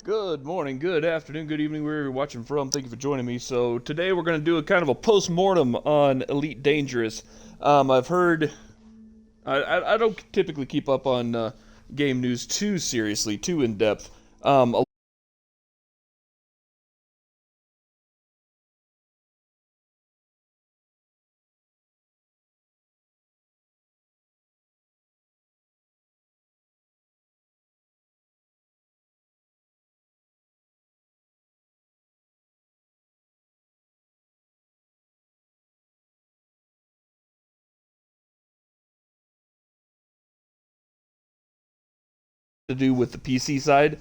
Good morning, good afternoon, good evening, wherever you're watching from. Thank you for joining me. So today we're going to do a kind of a post-mortem on Elite Dangerous. I've heard... I don't typically keep up on game news too seriously, too in-depth. A to do with the PC side.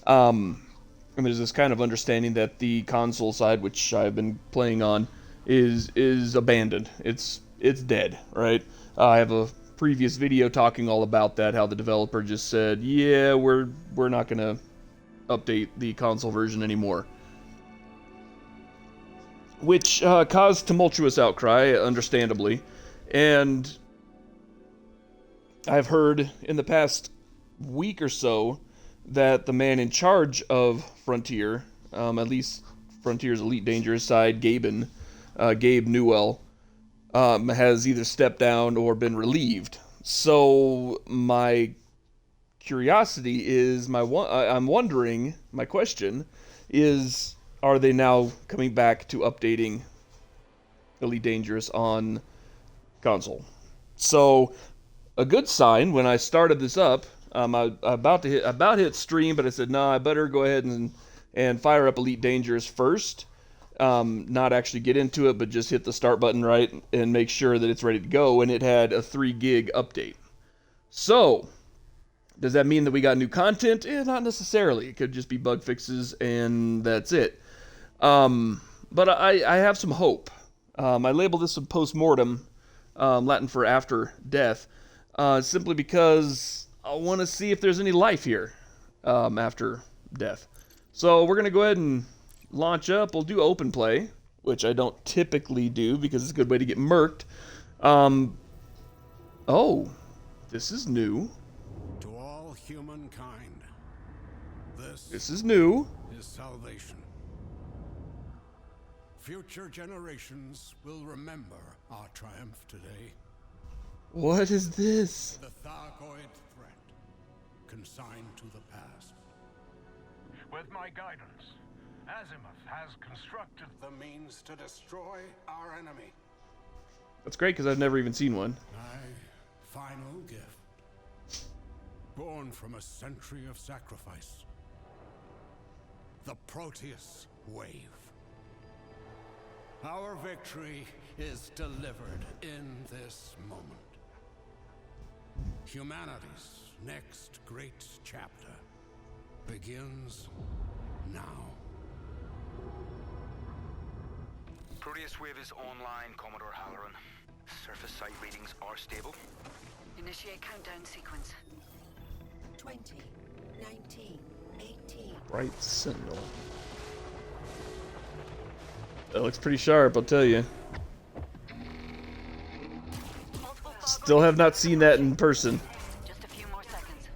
There's this kind of understanding that the console side, which I've been playing on, is abandoned. It's dead, right? I have a previous video talking all about that, how the developer just said, yeah, we're not gonna update the console version anymore, which caused tumultuous outcry, understandably. And I've heard in the past week or so that the man in charge of Frontier, at least Frontier's Elite Dangerous side, Gabe Newell, has either stepped down or been relieved. So my curiosity is, I'm wondering, my question is, are they now coming back to updating Elite Dangerous on console? So a good sign when I started this up, I about hit stream, but I said, no, I better go ahead and fire up Elite Dangerous first. Not actually get into it, but just hit the start button right and make sure that it's ready to go. And it had a 3 gig update. So does that mean that we got new content? Not necessarily. It could just be bug fixes and that's it. But I have some hope. I label this a post-mortem, Latin for after death, simply because I want to see if there's any life here after death. So we're going to go ahead and launch up. We'll do open play, which I don't typically do because it's a good way to get murked. Oh, this is new. To all humankind, This is new. is salvation. Future generations will remember our triumph today. What is this? The Thargoid threat, consigned to the past. With my guidance, Azimuth has constructed The means to destroy our enemy. That's great because I've never even seen one. My final gift. Born from a century of sacrifice. The Proteus Wave. Our victory is delivered in this moment. Humanity's next great chapter begins now. Proteus Wave is online, Commodore Halloran. Surface site readings are stable. Initiate countdown sequence. 20, 19, 18. Bright Sentinel. That looks pretty sharp, I'll tell you. Still have not seen that in person. Just a few more seconds.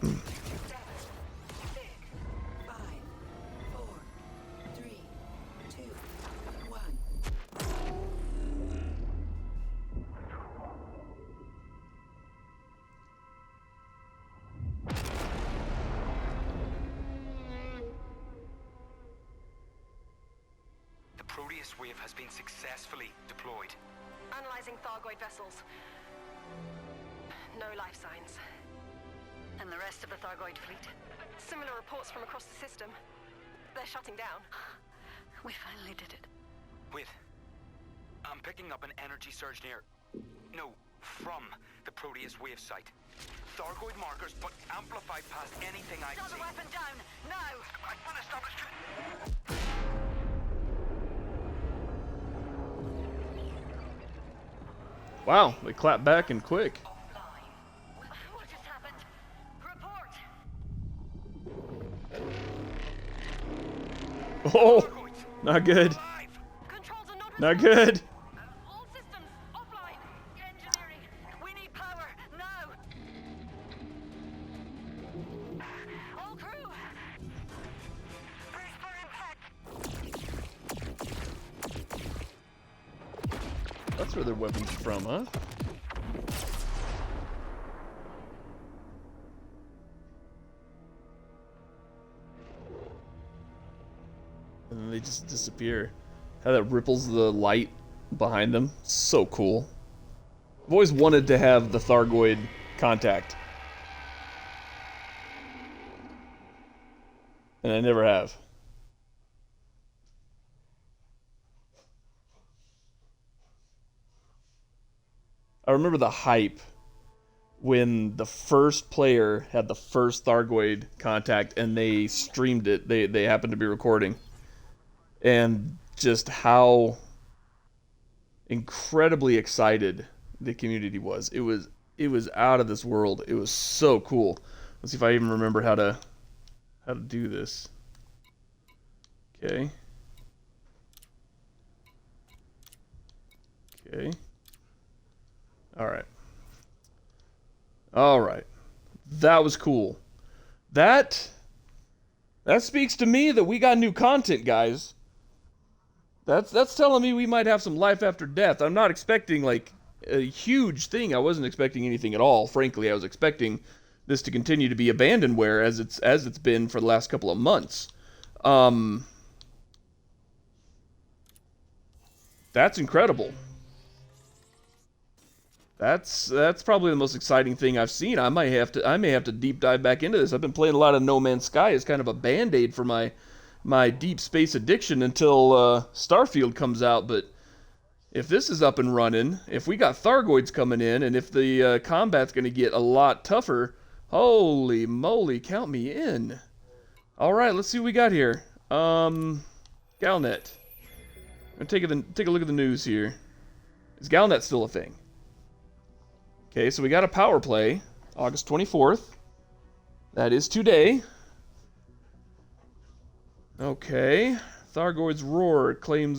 5, 4, 3, 2, 1. The Proteus Wave has been successfully deployed. Analyzing Thargoid vessels. No life signs. And the rest of the Thargoid fleet? Similar reports from across the system. They're shutting down. We finally did it. Wait. I'm picking up an energy surge near... No, from the Proteus Wave site. Thargoid markers, but amplified past anything I Shut see. the weapon down! Now! Unestablished. Wow, they clap back and quick. What just happened? Report! Oh, not good. Controls are not Not responding. good. All systems offline. Engineering! We need power! Now! All crew! That's where their weapons are from, huh? And then they just disappear. How that ripples the light behind them. So cool. I've always wanted to have the Thargoid Contact. And I never have. I remember the hype when the first player had the first Thargoid Contact and they streamed it. They happened to be recording. And just how incredibly excited the community was. It was out of this world. It was so cool. Let's see if I even remember how to do this. Okay. Okay. Alright. Alright. That was cool. That speaks to me that we got new content, guys. That's telling me we might have some life after death. I'm not expecting like a huge thing. I wasn't expecting anything at all. Frankly, I was expecting this to continue to be abandonware as it's been for the last couple of months. That's incredible. That's probably the most exciting thing I've seen. I may have to deep dive back into this. I've been playing a lot of No Man's Sky as kind of a band-aid for my deep space addiction until Starfield comes out, but if this is up and running, if we got Thargoids coming in, and if the combat's going to get a lot tougher, holy moly, count me in. Alright, let's see what we got here. Galnet. I'm gonna take a look at the news here. Is Galnet still a thing? Okay, so we got a power play, August 24th. That is today. Okay. Thargoid's roar claim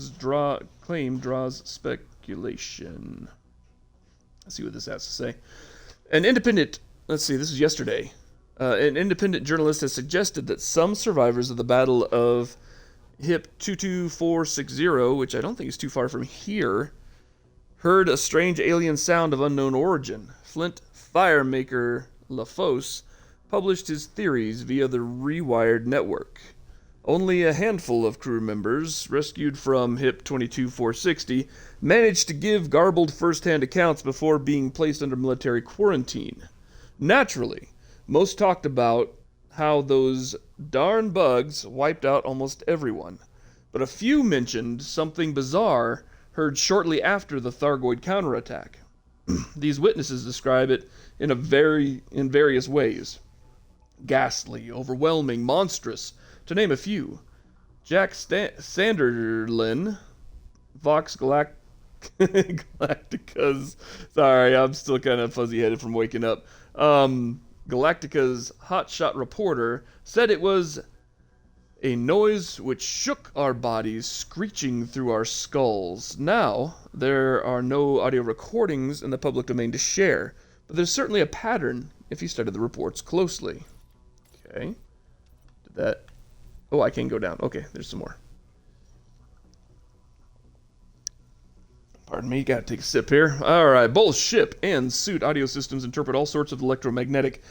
draws speculation. Let's see what this has to say. Let's see, this is yesterday. An independent journalist has suggested that some survivors of the Battle of HIP 22460, which I don't think is too far from here, heard a strange alien sound of unknown origin. Flint firemaker LaFosse published his theories via the Rewired network. Only a handful of crew members, rescued from HIP 22460, managed to give garbled first-hand accounts before being placed under military quarantine. Naturally, most talked about how those darn bugs wiped out almost everyone, but a few mentioned something bizarre heard shortly after the Thargoid counterattack. These witnesses describe it in various ways. Ghastly, overwhelming, monstrous, to name a few. Jack Sanderlin, Vox Galactica's... Sorry, I'm still kind of fuzzy-headed from waking up. Galactica's hotshot reporter said it was a noise which shook our bodies, screeching through our skulls. Now, there are no audio recordings in the public domain to share, but there's certainly a pattern if you study the reports closely. Okay. Did that... Oh, I can go down. Okay, there's some more. Pardon me, gotta take a sip here. Alright, both ship and suit audio systems interpret all sorts of electromagnetic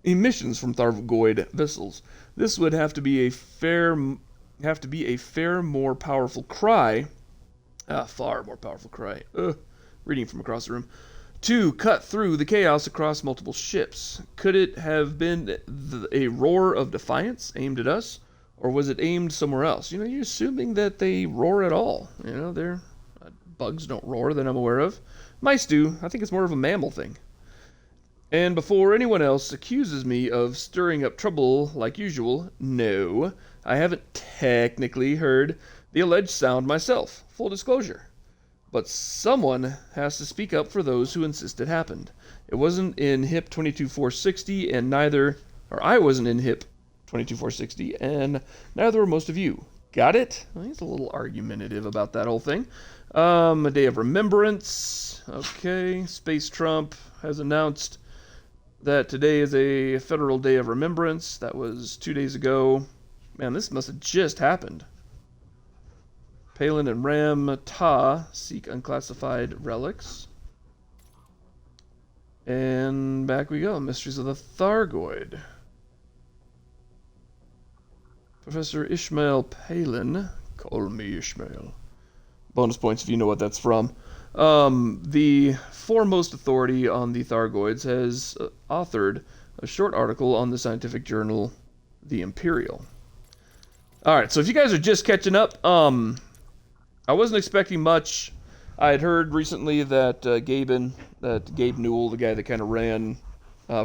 emissions from Thargoid vessels. This would have to be a far more powerful cry. Far more powerful cry. Reading from across the room. To cut through the chaos across multiple ships. Could it have been a roar of defiance aimed at us? Or was it aimed somewhere else? You know, you're assuming that they roar at all. You know, bugs don't roar that I'm aware of. Mice do. I think it's more of a mammal thing. And before anyone else accuses me of stirring up trouble like usual, no, I haven't technically heard the alleged sound myself. Full disclosure. But someone has to speak up for those who insist it happened. It wasn't in HIP 22460, and I wasn't in HIP 22460, and neither were most of you. Got it? Well, he's a little argumentative about that whole thing. A day of remembrance. Okay, Space Trump has announced that today is a federal day of remembrance. That was 2 days ago. Man, this must have just happened. Palin and Ram Ta seek unclassified relics. And back we go. Mysteries of the Thargoid. Professor Ishmael Palin. Call me Ishmael. Bonus points if you know what that's from. The foremost authority on the Thargoids has authored a short article on the scientific journal The Imperial. Alright, so if you guys are just catching up, I wasn't expecting much. I had heard recently that Gabe Newell, the guy that kind of ran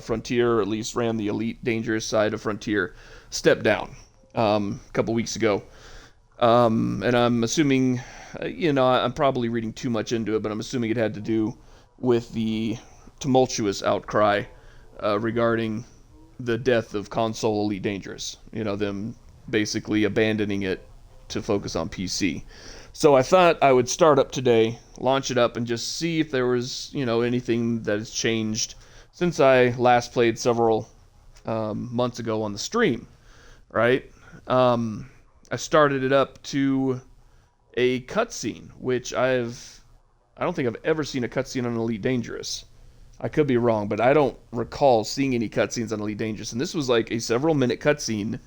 Frontier, or at least ran the Elite Dangerous side of Frontier, stepped down a couple weeks ago. And I'm assuming, I'm probably reading too much into it, but I'm assuming it had to do with the tumultuous outcry regarding the death of Console Elite Dangerous. Them basically abandoning it to focus on PC. So I thought I would start up today, launch it up, and just see if there was, anything that has changed since I last played several months ago on the stream, right? I started it up to a cutscene, which I don't think I've ever seen a cutscene on Elite Dangerous. I could be wrong, but I don't recall seeing any cutscenes on Elite Dangerous. And this was like a several-minute cutscene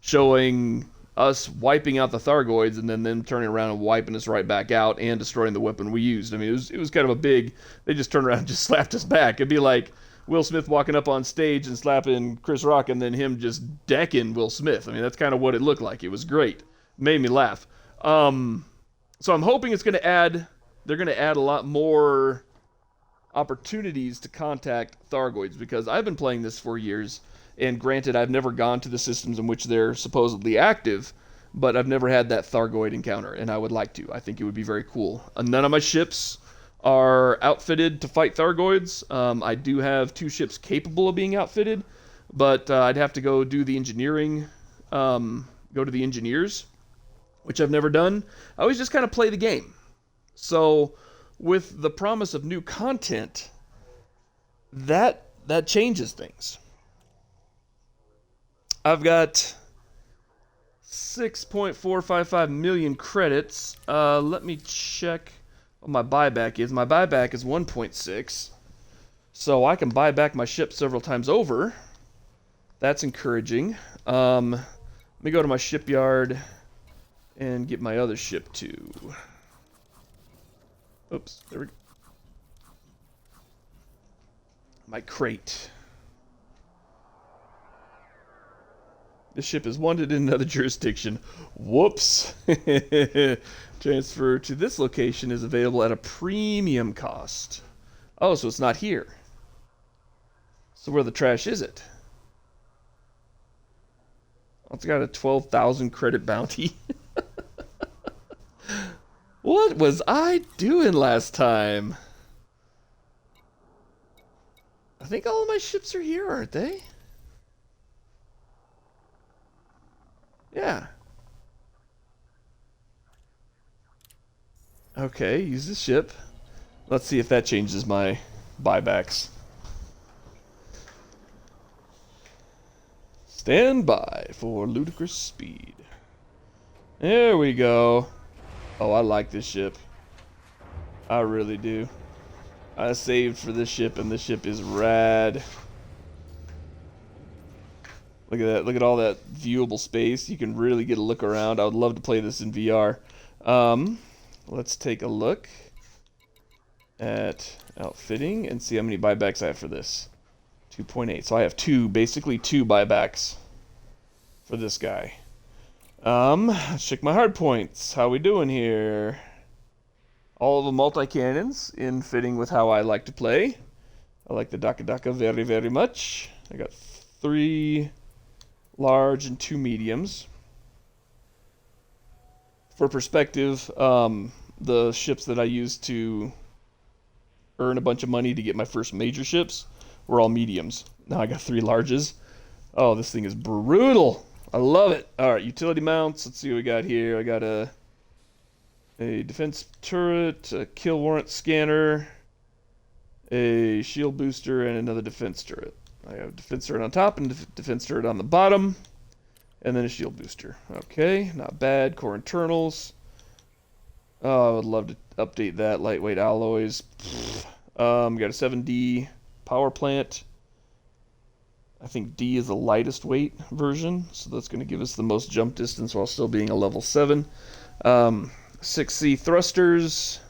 showing us wiping out the Thargoids and then them turning around and wiping us right back out and destroying the weapon we used. I mean, it was kind of a big... They just turned around and just slapped us back. It'd be like Will Smith walking up on stage and slapping Chris Rock and then him just decking Will Smith. I mean, that's kind of what it looked like. It was great. It made me laugh. So I'm hoping it's going to add... They're going to add a lot more opportunities to contact Thargoids, because I've been playing this for years, and granted, I've never gone to the systems in which they're supposedly active, but I've never had that Thargoid encounter, and I would like to. I think it would be very cool. None of my ships are outfitted to fight Thargoids. I do have 2 ships capable of being outfitted, but I'd have to go do the engineering, go to the engineers, which I've never done. I always just kind of play the game. So, with the promise of new content, that changes things. I've got 6.455 million credits. Let me check what my buyback is. My buyback is 1.6. So I can buy back my ship several times over. That's encouraging. Let me go to my shipyard and get my other ship too. Oops, there we go. My crate. This ship is wanted in another jurisdiction. Whoops. Transfer to this location is available at a premium cost. Oh, so it's not here. So where the trash is it? Oh, it's got a 12,000 credit bounty. What was I doing last time? I think all of my ships are here, aren't they? Yeah. Okay, use the ship. Let's see if that changes my buybacks. Stand by for ludicrous speed. There we go. Oh, I like this ship. I really do. I saved for this ship, and this ship is rad. Look at that. Look at all that viewable space. You can really get a look around. I would love to play this in VR. Let's take a look at outfitting and see how many buybacks I have for this. 2.8. So I have basically two buybacks for this guy. Let's check my hard points. How we doing here? All of the multi-cannons in fitting with how I like to play. I like the Daka Daka very, very much. I got 3 large and 2 mediums. For perspective, the ships that I used to earn a bunch of money to get my first major ships were all mediums. Now I got 3 larges. Oh, this thing is brutal. I love it. Alright, utility mounts. Let's see what we got here. I got a defense turret, a kill warrant scanner, a shield booster, and another defense turret. I have a defense turret on top and a defense turret on the bottom, and then a shield booster. Okay, not bad. Core internals. Oh, I would love to update that. Lightweight alloys. Got a 7D power plant. I think D is the lightest weight version, so that's going to give us the most jump distance while still being a level 7. 6C thrusters.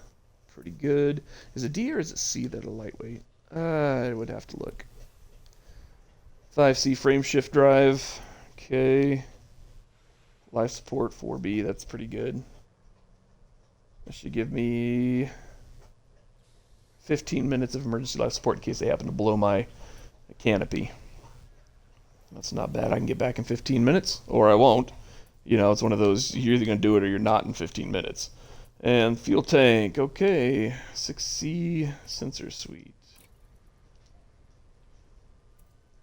Pretty good. Is it D or is it C that are lightweight? I would have to look. 5C frame shift drive. Okay. Life support 4B. That's pretty good. That should give me 15 minutes of emergency life support in case they happen to blow my canopy. That's not bad. I can get back in 15 minutes, or I won't. You know, it's one of those, you're either going to do it or you're not in 15 minutes. And fuel tank, okay. 6C sensor suite.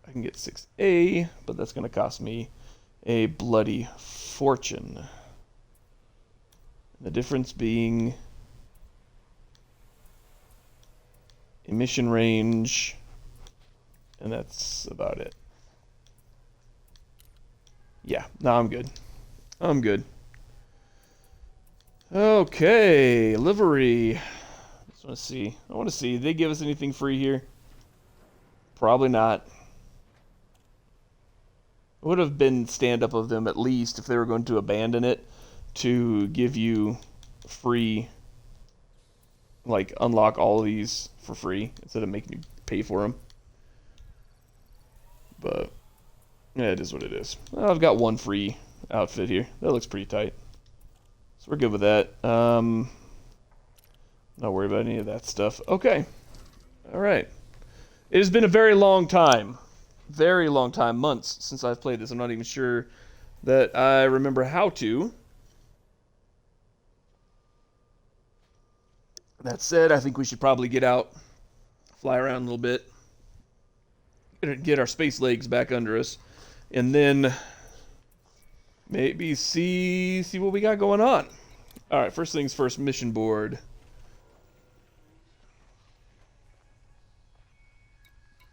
I can get 6A, but that's going to cost me a bloody fortune. The difference being emission range, and that's about it. Yeah, no, I'm good. I'm good. Okay, livery. I just want to see. I want to see. Did they give us anything free here? Probably not. It would have been stand-up of them at least if they were going to abandon it to give you free, like, unlock all of these for free instead of making you pay for them. But yeah, it is what it is. Well, I've got one free outfit here. That looks pretty tight. So we're good with that. Not worry about any of that stuff. Okay. Alright. It has been a very long time. Very long time. Months since I've played this. I'm not even sure that I remember how to. That said, I think we should probably get out, fly around a little bit, get our space legs back under us, and then maybe see what we got going on. All right, first things first, mission board.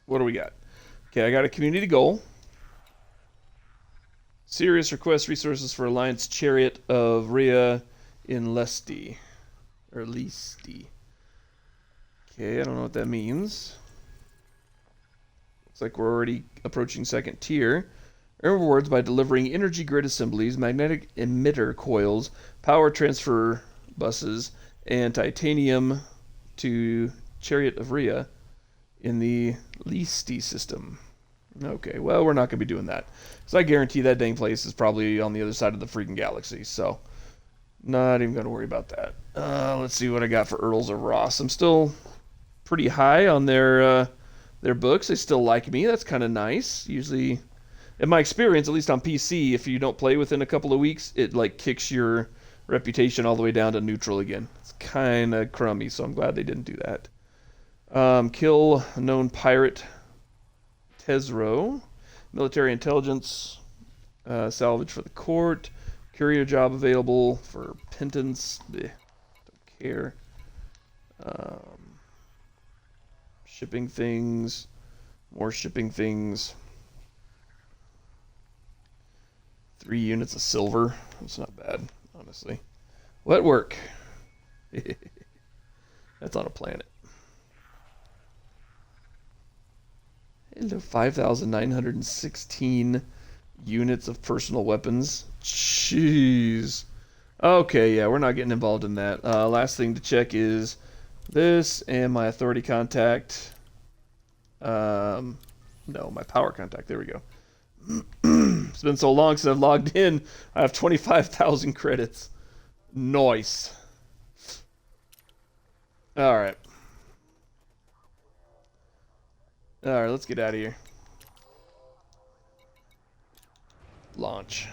What do we got? Okay, I got a community goal. Serious request resources for Alliance Chariot of Rhea in Lesti. Or Listi. Okay, I don't know what that means. Looks like we're already approaching second tier. Earn rewards by delivering energy grid assemblies, magnetic emitter coils, power transfer buses, and titanium to Chariot of Rhea in the Listi system. Okay, well, we're not going to be doing that. So I guarantee that dang place is probably on the other side of the freaking galaxy, so not even going to worry about that. Let's see what I got for Earls of Ross. I'm still pretty high on their books. They still like me. That's kind of nice. Usually, in my experience, at least on PC, if you don't play within a couple of weeks, it like kicks your reputation all the way down to neutral again. It's kind of crummy, so I'm glad they didn't do that. Kill a known pirate, Tesro. Military intelligence, salvage for the court. Courier job available for Penance. Don't care. Shipping things. More shipping things. 3 units of silver. That's not bad, honestly. Wet work. That's on a planet. Hello, 5,916 units of personal weapons. Jeez. Okay, yeah, we're not getting involved in that. Last thing to check is this and my authority contact. No, my power contact. There we go. It's been so long since I've logged in. I have 25,000 credits. Nice. Alright. Alright, let's get out of here. Launch.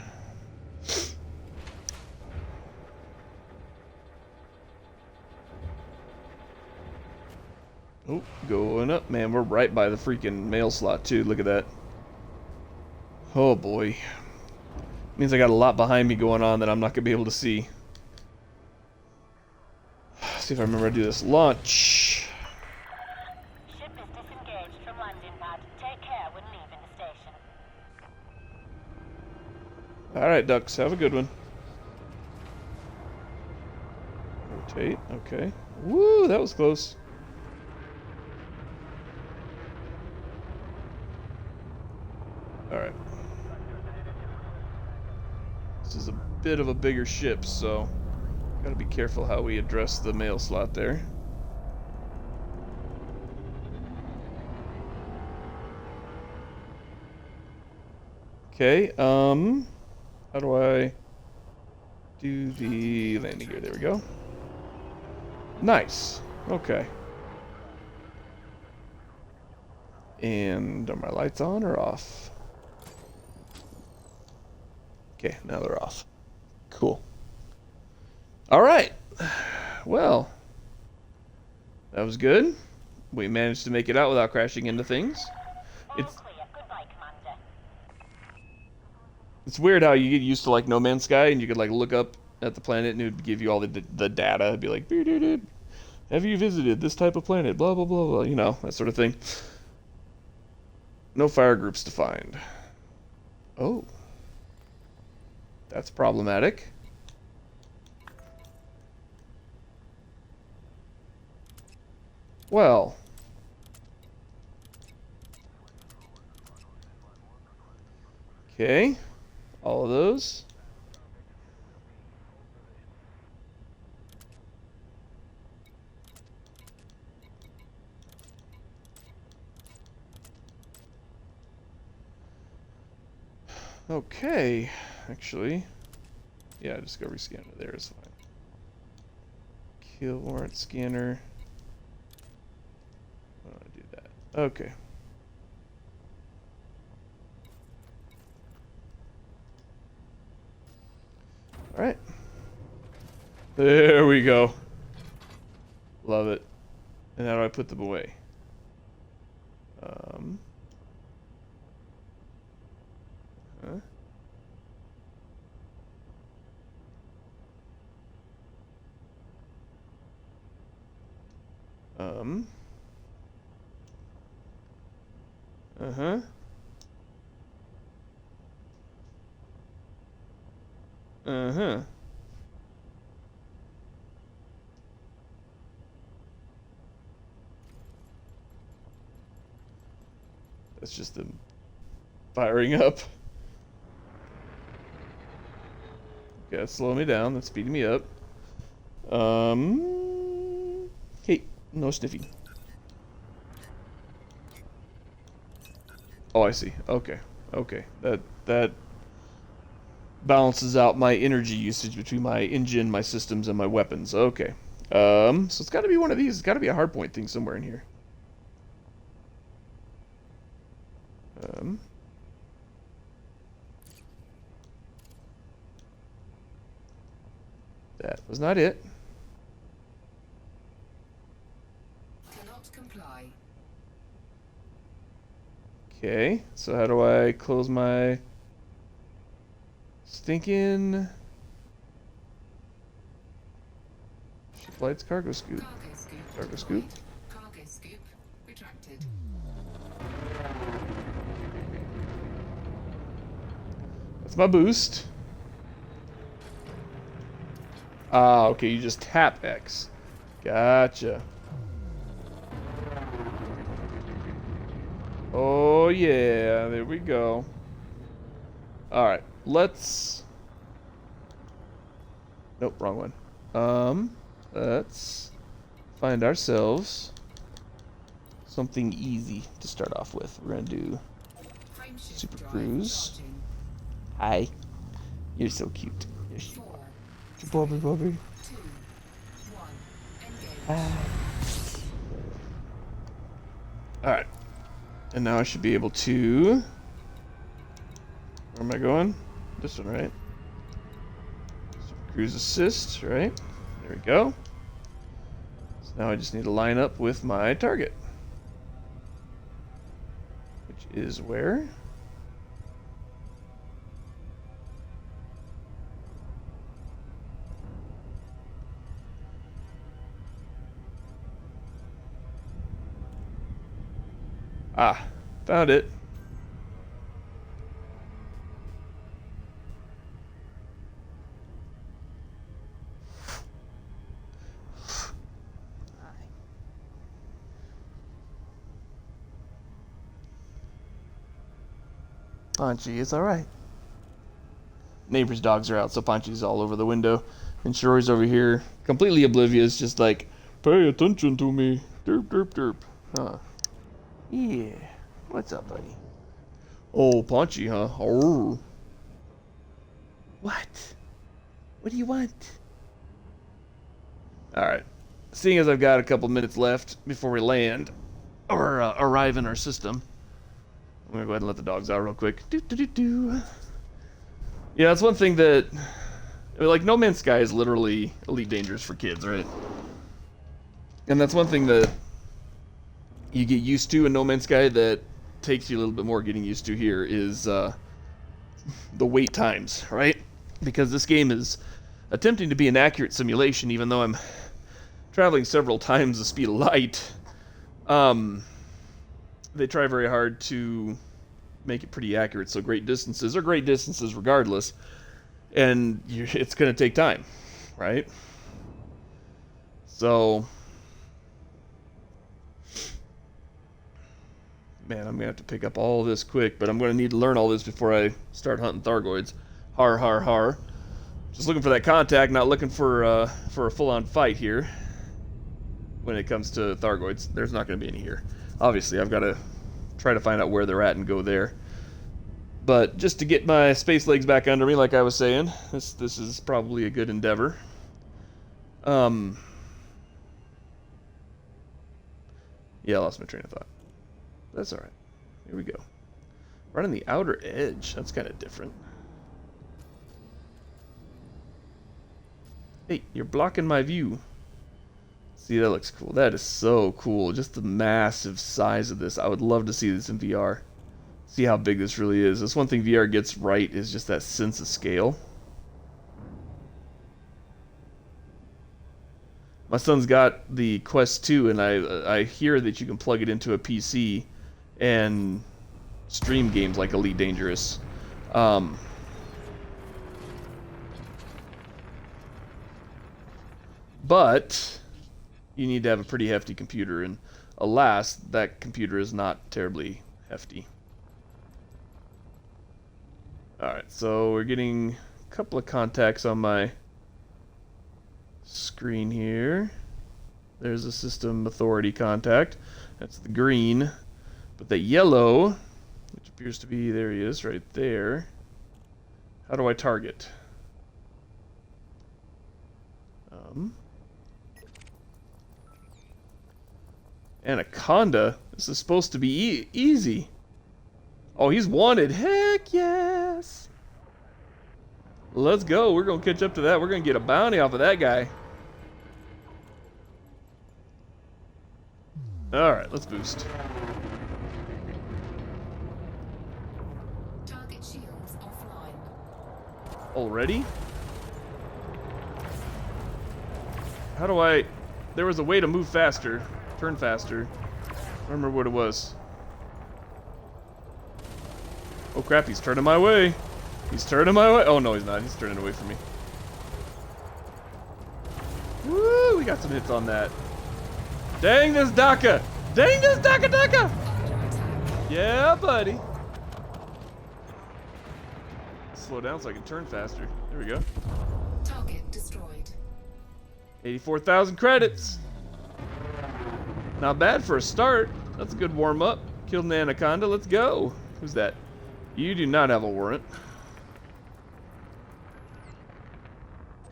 Oh, going up. Man, we're right by the freaking mail slot, too. Look at that. Oh, boy. Means I got a lot behind me going on that I'm not going to be able to see. See if I remember how to do this. Launch. Ship is disengaged from landing pad. Take care when leaving the station. Alright, ducks. Have a good one. Rotate. Okay. Woo, that was close. Alright. This is a bit of a bigger ship, so gotta be careful how we address the mail slot there. Okay, how do I do the landing gear? There we go. Nice. Okay. And are my lights on or off? Okay, now they're off. Cool. Alright. Well, that was good. We managed to make it out without crashing into things. It's It's weird how you get used to like No Man's Sky and you could like look up at the planet and it would give you all the data. It'd be like, have you visited this type of planet? Blah, blah, blah, blah. You know, that sort of thing. No fire groups to find. Oh. That's problematic. Well. Okay. All of those. Okay, actually, yeah, discovery scanner there is fine. Kill warrant scanner. I want to do that. Okay. All right. There we go. Love it. And how do I put them away? Huh? Uh-huh. Uh-huh. That's just them firing up. Okay, that's slowing me down. That's speeding me up. Hey, no sniffing. Oh, I see. Okay. Okay. That balances out my energy usage between my engine, my systems, and my weapons. Okay. So it's got to be one of these. It's got to be a hardpoint thing somewhere in here. That was not it. Cannot comply. Okay, so how do I close my stinking ship lights cargo scoop? Cargo scoop. Cargo scoop retracted. That's my boost. Ah, okay, you just tap X. Gotcha. Oh yeah, there we go. Alright, let's... Nope, wrong one. Let's find ourselves something easy to start off with. We're gonna do Super Cruise. Hi. You're so cute. You're Bobby, Bobby. 2, 1, engage. Alright. And now I should be able to... Where am I going? This one, right? Super Cruise Assist, right? There we go. So now I just need to line up with my target. Which is where? Ah, found it. Punchy, it's alright. Neighbor's dogs are out, so Punchy's all over the window. And Shori's over here, completely oblivious, just like, pay attention to me. Derp, derp, derp. Huh. Yeah. What's up, buddy? Oh, Punchy, huh? Oh. What? What do you want? Alright. Seeing as I've got a couple minutes left before we land, or arrive in our system, I'm gonna go ahead and let the dogs out real quick. Do. Yeah, that's one thing that, I mean, like, No Man's Sky is literally Elite Dangerous for kids, right? And that's one thing that you get used to in No Man's Sky that takes you a little bit more getting used to here is the wait times, right? Because this game is attempting to be an accurate simulation, even though I'm traveling several times the speed of light. They try very hard to make it pretty accurate, so great distances are great distances regardless, and it's going to take time, right? So, man, I'm going to have to pick up all this quick, but I'm going to need to learn all this before I start hunting Thargoids. Har, har, har. Just looking for that contact, not looking for a full-on fight here. When it comes to Thargoids, there's not going to be any here. Obviously, I've got to try to find out where they're at and go there. But just to get my space legs back under me, like I was saying, this is probably a good endeavor. Yeah, I lost my train of thought. That's alright. Here we go. Right on the outer edge. That's kind of different. Hey, you're blocking my view. See, that looks cool. That is so cool. Just the massive size of this. I would love to see this in VR. See how big this really is. That's one thing VR gets right, is just that sense of scale. My son's got the Quest 2, and I hear that you can plug it into a PC and stream games like Elite Dangerous. But you need to have a pretty hefty computer, and alas, that computer is not terribly hefty. Alright, so we're getting a couple of contacts on my screen here. There's a system authority contact. That's the green. But the yellow, which appears to be, there he is, right there. How do I target? Anaconda? This is supposed to be easy. Oh, he's wanted. Heck yes. Let's go. We're going to catch up to that. We're going to get a bounty off of that guy. Alright, let's boost. Target shields offline. Already? How do I... There was a way to move faster. Turn faster. I don't remember what it was. Oh crap, he's turning my way. He's turning my way. Oh no, he's not. He's turning away from me. Woo, we got some hits on that. Dang this Daka! Dang this Daka! Yeah, buddy. Slow down so I can turn faster. There we go. Target destroyed. 84,000 credits. Not bad for a start. That's a good warm-up. Killed an anaconda. Let's go. Who's that? You do not have a warrant.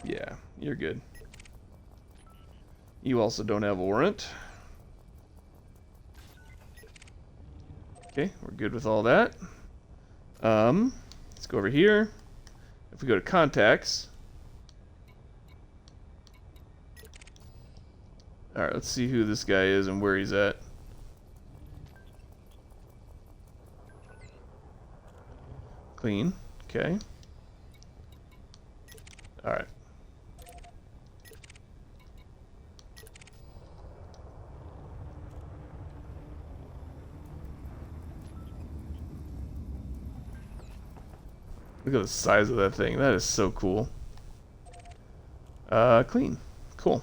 Yeah, you're good. You also don't have a warrant. Okay, we're good with all that. Let's go over here. If we go to contacts. Alright, let's see who this guy is and where he's at. Clean. Okay. Alright. Look at the size of that thing. That is so cool. Clean. Cool.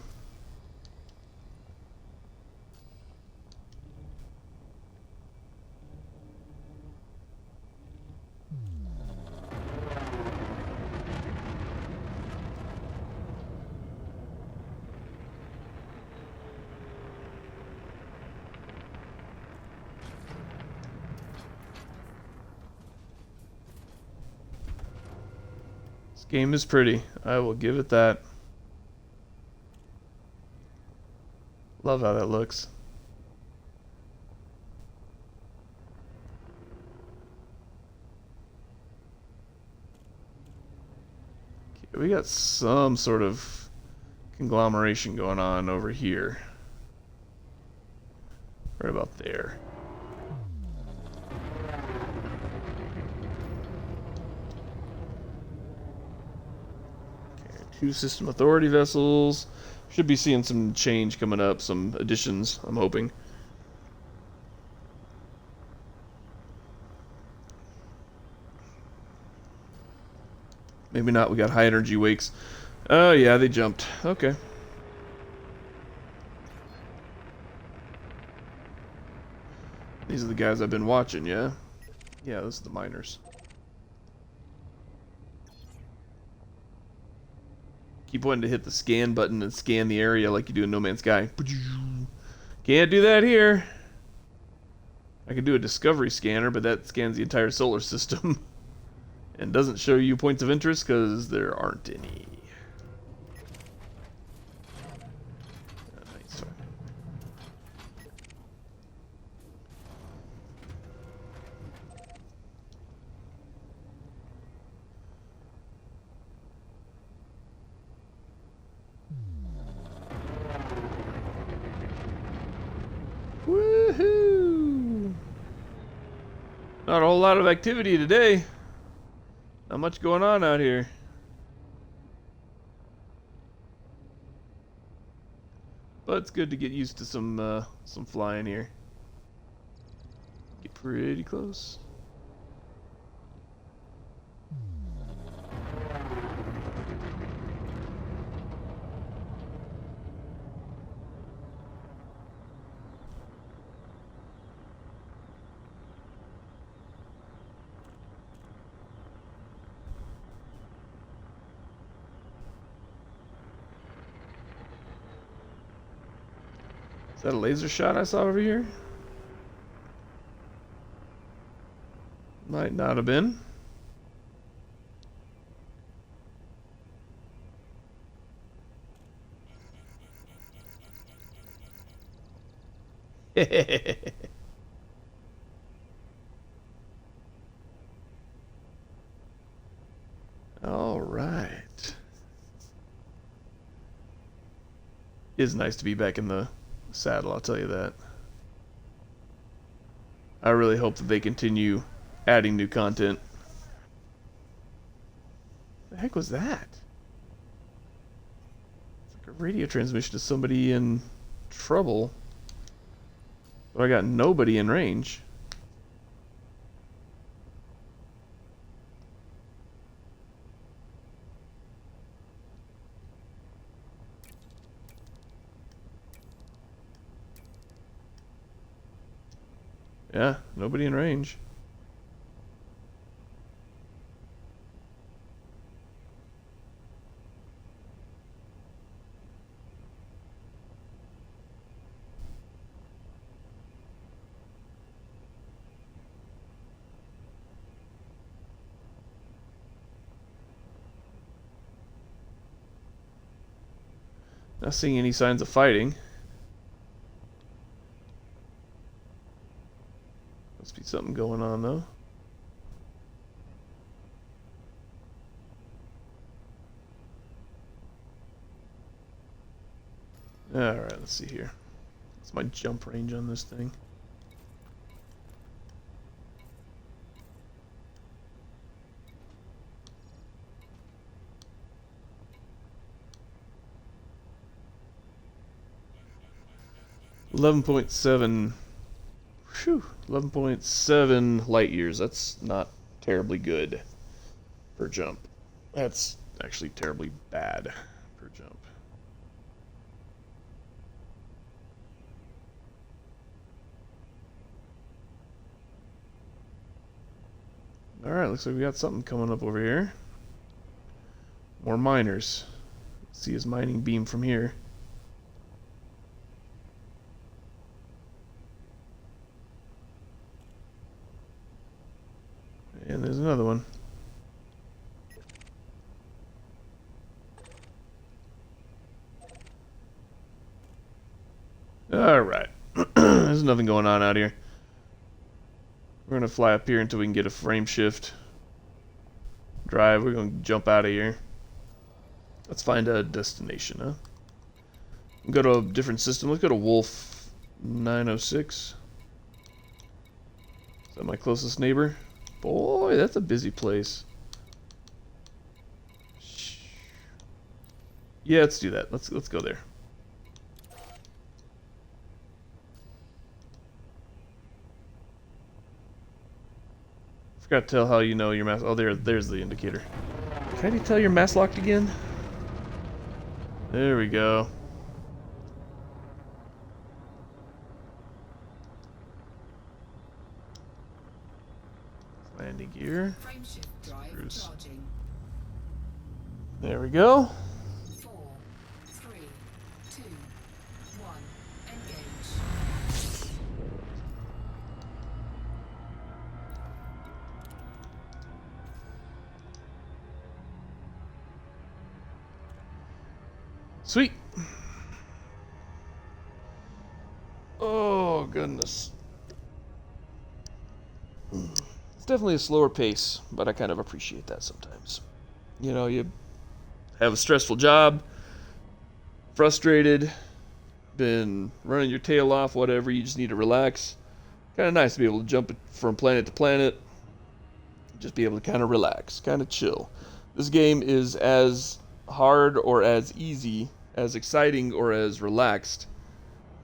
Game is pretty. I will give it that. Love how that looks. Okay, we got some sort of conglomeration going on over here. Right about there. Okay, 2 system authority vessels. Should be seeing some change coming up, some additions, I'm hoping. Maybe not, we got high energy wakes. Oh yeah, they jumped. Okay. These are the guys I've been watching, yeah? Yeah, this is the miners. Keep wanting to hit the scan button and scan the area like you do in No Man's Sky. Can't do that here. I can do a discovery scanner, but that scans the entire solar system. And doesn't show you points of interest because there aren't any. Nice. Woohoo! Not a whole lot of activity today. Not much going on out here. But it's good to get used to some flying here. Get pretty close. Is that a laser shot I saw over here? Might not have been. All right. It is nice to be back in the saddle, I'll tell you that. I really hope that they continue adding new content. The heck was that? It's like a radio transmission to somebody in trouble. But I got nobody in range. Yeah, nobody in range. Not seeing any signs of fighting. Must be something going on though. Alright, let's see here. What's my jump range on this thing? .7. Whew, 11.7 light years. That's not terribly good per jump. That's actually terribly bad per jump. Alright, looks like we got something coming up over here. More miners. Let's see his mining beam from here. And there's another one. Alright. There's nothing going on out here. We're gonna fly up here until we can get a frame shift. Drive, we're gonna jump out of here. Let's find a destination, huh? Go to a different system. Let's go to Wolf 906. Is that my closest neighbor? Boy, that's a busy place. Yeah, let's do that. Let's go there. Forgot to tell how you know your mask. Oh, there's the indicator. Can you tell you're mask locked again? There we go. Landing gear. Frameshift drive Screws. charging. There we go. 4, 3, 2, 1. Engage. Sweet. Oh, goodness. It's definitely a slower pace, but I kind of appreciate that sometimes. You know, you have a stressful job, frustrated, been running your tail off, whatever, you just need to relax. Kind of nice to be able to jump from planet to planet, just be able to kind of relax, kind of chill. This game is as hard or as easy, as exciting or as relaxed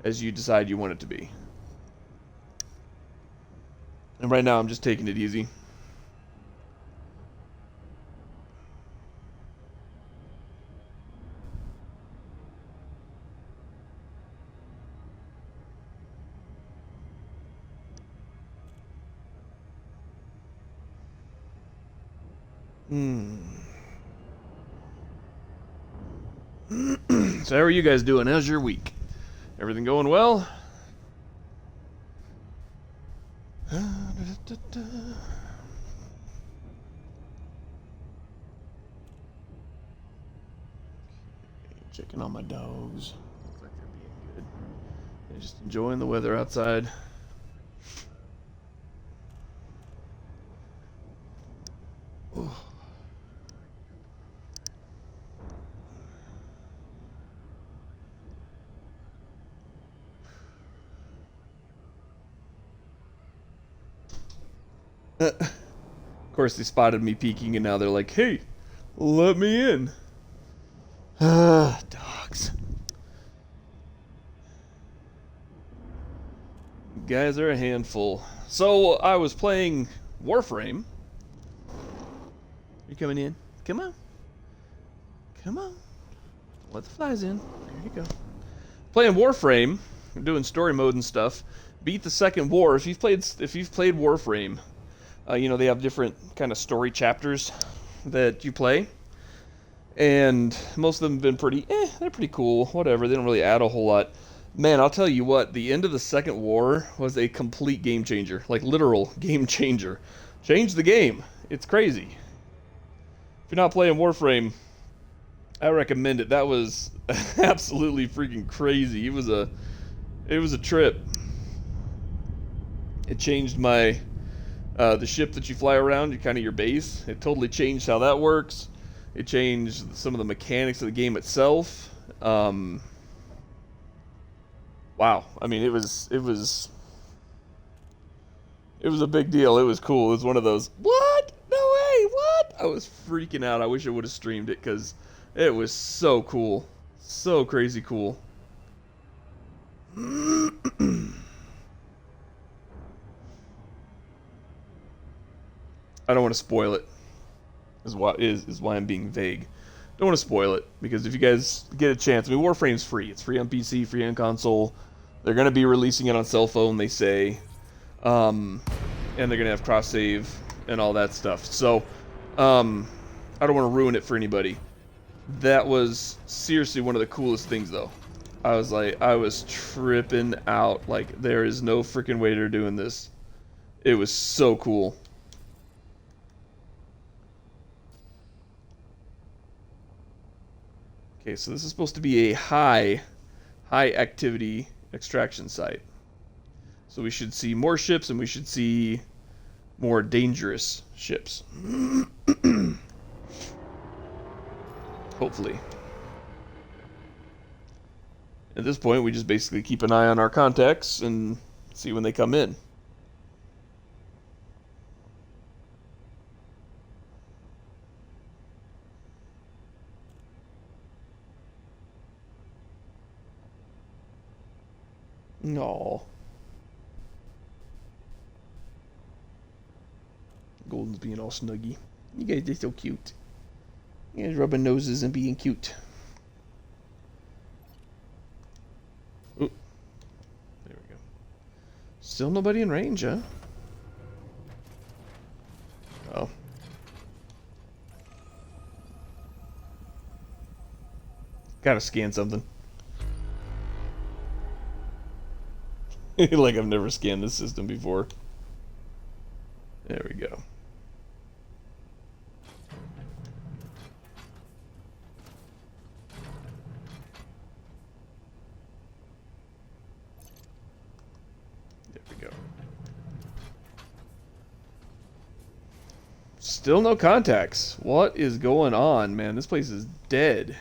as you decide you want it to be. And right now I'm just taking it easy. So how are you guys doing? How's your week? Everything going well? Checking on my dogs. Looks like they're being good. They're just enjoying the weather outside. Ooh. Of course, they spotted me peeking, and now they're like, "Hey, let me in." Dogs. Guys are a handful. So I was playing Warframe. You coming in? Come on. Come on. Let the flies in. There you go. Playing Warframe. I'm doing story mode and stuff. Beat the second war. If you've played Warframe, you know, they have different kind of story chapters that you play. And most of them have been pretty, they're pretty cool. Whatever, they don't really add a whole lot. Man, I'll tell you what, the end of the second war was a complete game changer. Like, literal game changer. Changed the game. It's crazy. If you're not playing Warframe, I recommend it. That was absolutely freaking crazy. It was a trip. It changed my the ship that you fly around, kind of your base. It totally changed how that works. It changed some of the mechanics of the game itself. Wow. I mean, it was a big deal. It was cool. It was one of those, what? No way, what? I was freaking out. I wish I would have streamed it because it was so cool. So crazy cool. I don't want to spoil it. Is why I'm being vague. Don't want to spoil it because if you guys get a chance, I mean, Warframe's free. It's free on PC, free on console. They're gonna be releasing it on cell phone, they say, and they're gonna have cross save and all that stuff. So, I don't want to ruin it for anybody. That was seriously one of the coolest things, though. I was tripping out. Like, there is no freaking way they're doing this. It was so cool. Okay, so this is supposed to be a high activity extraction site. So we should see more ships, and we should see more dangerous ships. Hopefully. At this point, we just basically keep an eye on our contacts and see when they come in. No. Golden's being all snuggy. You guys are so cute. You guys rubbing noses and being cute. Ooh. There we go. Still nobody in range, huh? Oh. Gotta scan something. Like I've never scanned this system before. There we go. There we go. Still no contacts. What is going on, man? This place is dead.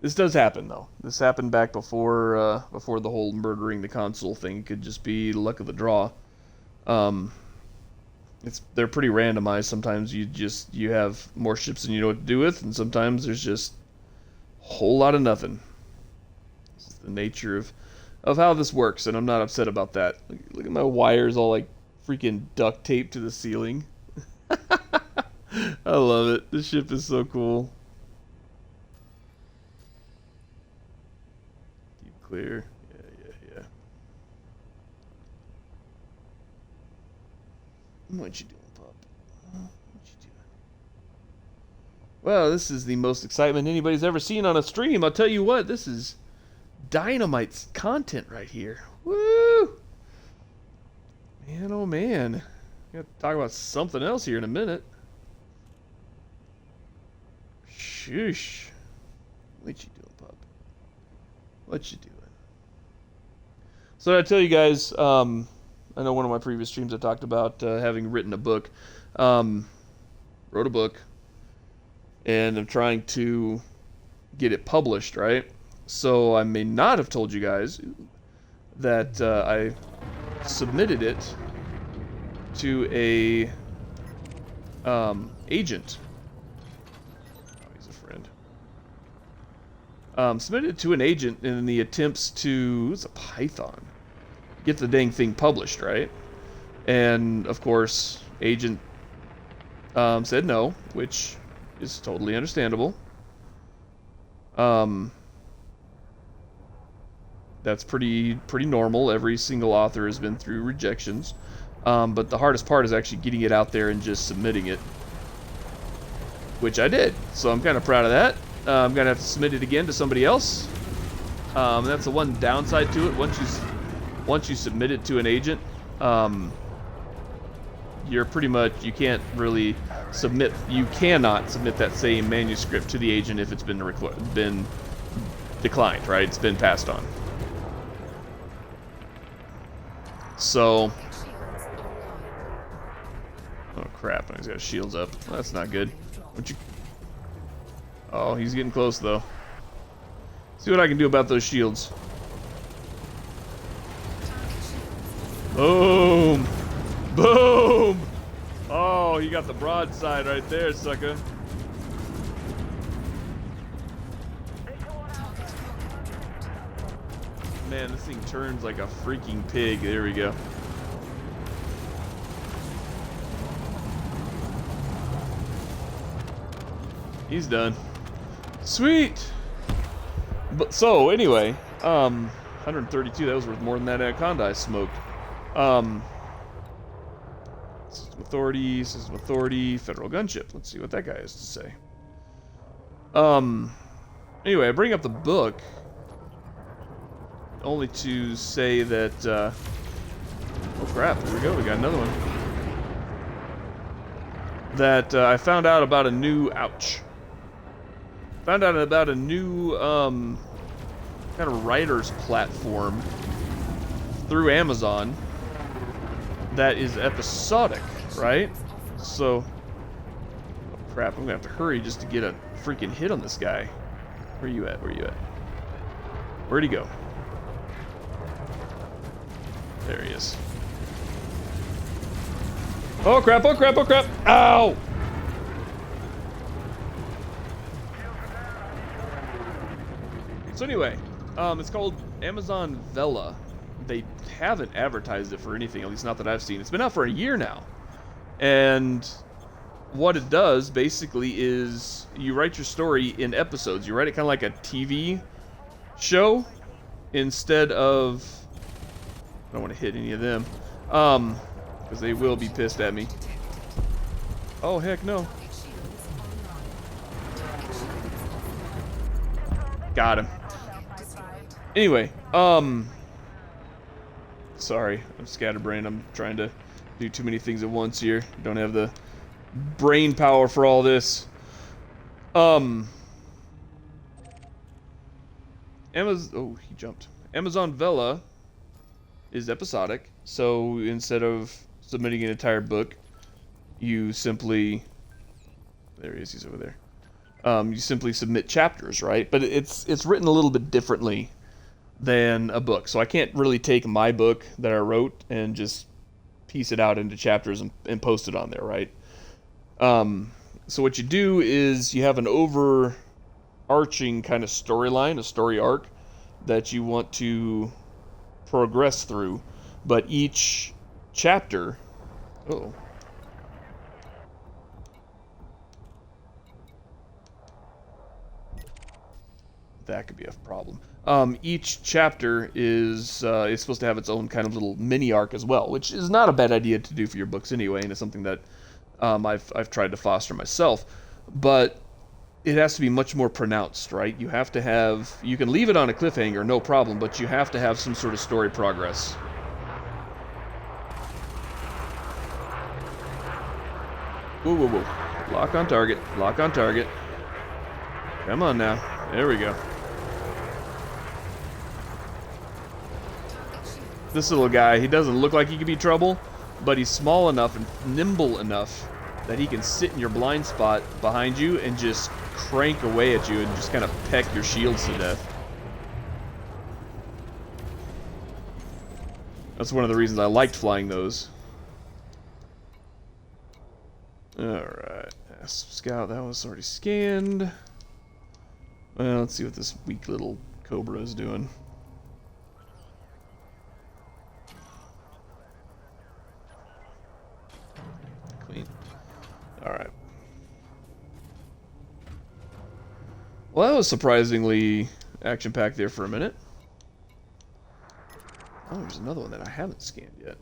This does happen, though. This happened back before before the whole murdering the console thing. Could just be luck of the draw. They're pretty randomized. Sometimes you have more ships than you know what to do with, and sometimes there's just a whole lot of nothing. This is the nature of how this works, and I'm not upset about that. Look at my wires all like freaking duct taped to the ceiling. I love it. This ship is so cool. Clear. Yeah. What you doing, pup? What you doing? Well, this is the most excitement anybody's ever seen on a stream. I'll tell you what, this is Dynamite's content right here. Woo! Man, oh man. We got to talk about something else here in a minute. Shoosh. What you doing, pup? What you doing? So I tell you guys, I know one of my previous streams I talked about having written a book. Wrote a book, and I'm trying to get it published, right? So I may not have told you guys that I submitted it to a agent. Oh, he's a friend. Submitted it to an agent in the attempts to, it's a Python, get the dang thing published, right? And of course, agent said no, which is totally understandable. That's pretty normal. Every single author has been through rejections. But the hardest part is actually getting it out there and just submitting it, which I did. So I'm kind of proud of that. I'm gonna have to submit it again to somebody else. That's the one downside to it. Once you submit it to an agent, you're pretty much, you cannot submit that same manuscript to the agent if it's been declined, right? It's been passed on. So, oh crap! He's got shields up. Well, that's not good. Oh, he's getting close though. See what I can do about those shields. Boom! Boom! Oh, you got the broadside right there, sucker. Man, this thing turns like a freaking pig. There we go. He's done. Sweet! But so, anyway, 132, that was worth more than that anaconda I smoked. System authority, federal gunship. Let's see what that guy has to say. Anyway, I bring up the book only to say that, oh crap, there we go, we got another one. That I found out about a new, kind of writer's platform through Amazon that is episodic, right? So, oh crap, I'm gonna have to hurry just to get a freaking hit on this guy. Where you at? Where you at? Where'd he go? There he is. Oh crap, oh crap, oh crap! Ow! So anyway, it's called Amazon Vela. They haven't advertised it for anything, at least not that I've seen. It's been out for a year now. And what it does, basically, is you write your story in episodes. You write it kind of like a TV show, instead of... I don't want to hit any of them. Because they will be pissed at me. Oh, heck no. Got him. Anyway, sorry, I'm scatterbrained. I'm trying to do too many things at once here. Don't have the brain power for all this. Amazon. Oh, he jumped. Amazon Vela is episodic, so instead of submitting an entire book, you simply... There he is. He's over there. You simply submit chapters, right? But it's written a little bit differently than a book. So I can't really take my book that I wrote and just piece it out into chapters and post it on there, right? So what you do is you have an overarching kind of storyline, a story arc that you want to progress through. But each chapter... Oh. That could be a problem. Each chapter is supposed to have its own kind of little mini arc as well, which is not a bad idea to do for your books anyway, and it's something that I've tried to foster myself. But it has to be much more pronounced, right? You have to have... You can leave it on a cliffhanger, no problem, but you have to have some sort of story progress. Whoa, whoa, whoa. Lock on target. Lock on target. Come on now. There we go. This little guy, he doesn't look like he could be trouble, but he's small enough and nimble enough that he can sit in your blind spot behind you and just crank away at you and just kind of peck your shields to death. That's one of the reasons I liked flying those. Alright. Scout, that was already scanned. Well, let's see what this weak little cobra is doing. Clean. Alright. Well, that was surprisingly action-packed there for a minute. Oh, there's another one that I haven't scanned yet.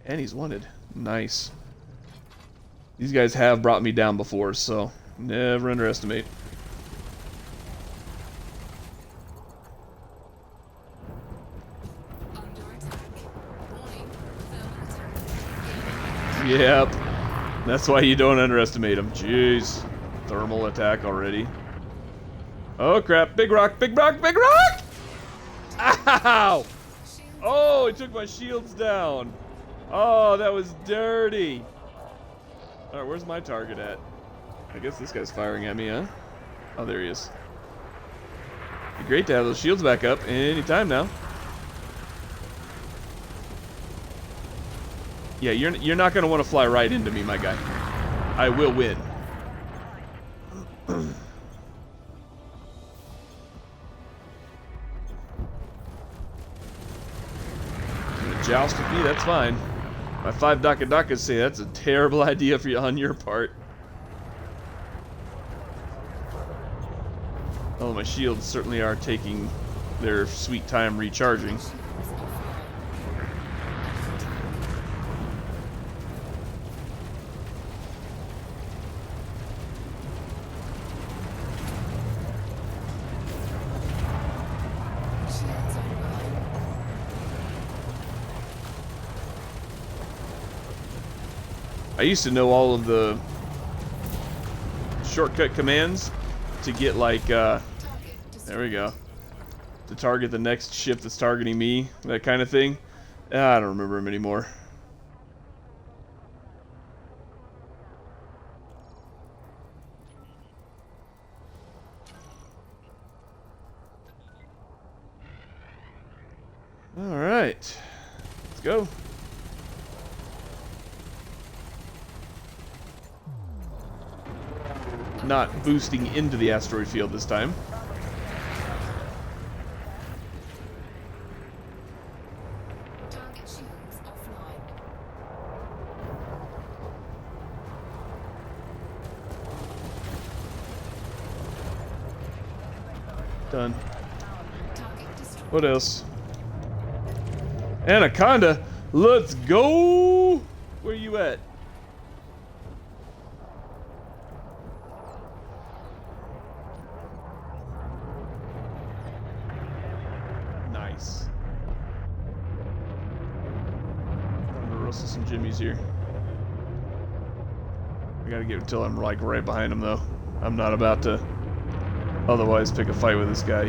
And he's wanted. Nice. These guys have brought me down before, so never underestimate. Yep. That's why you don't underestimate them. Jeez. Thermal attack already. Oh crap. Big rock, big rock, big rock! Ow! Oh, it took my shields down. Oh, that was dirty. Alright, where's my target at? I guess this guy's firing at me, huh? Oh, there he is. It'd be great to have those shields back up anytime now. Yeah, you're not gonna want to fly right into me, my guy. I will win. Joust with me, that's fine. My 5 Daka say that's a terrible idea for you on your part. Oh, my shields certainly are taking their sweet time recharging. I used to know all of the shortcut commands to get like, there we go. To target the next ship that's targeting me, that kind of thing. I don't remember them anymore. All right, let's go. Not boosting into the asteroid field this time. Target shields offline. Done. Target destroyed. What else? Anaconda, let's go! Where you at? Nice. I'm gonna rustle some jimmies here. I gotta get until I'm like right behind him though. I'm not about to otherwise pick a fight with this guy.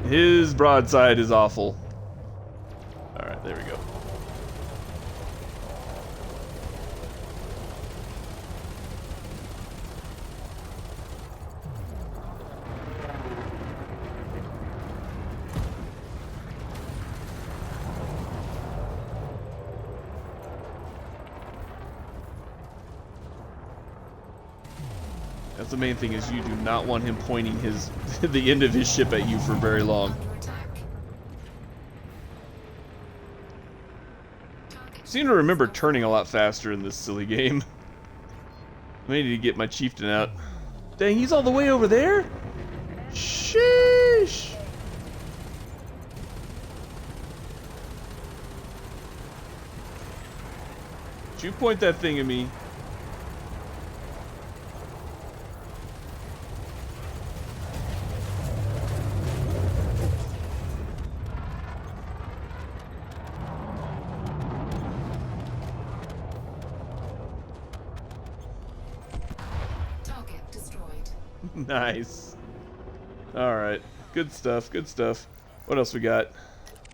His broadside is awful. Alright, there we go. That's the main thing, is you do not want him pointing the end of his ship at you for very long. Under attack. Target Seem to remember turning a lot faster in this silly game. I may need to get my chieftain out. Dang, he's all the way over there? Sheesh! Don't you point that thing at me. target destroyed. Nice. Alright. Good stuff, good stuff. What else we got?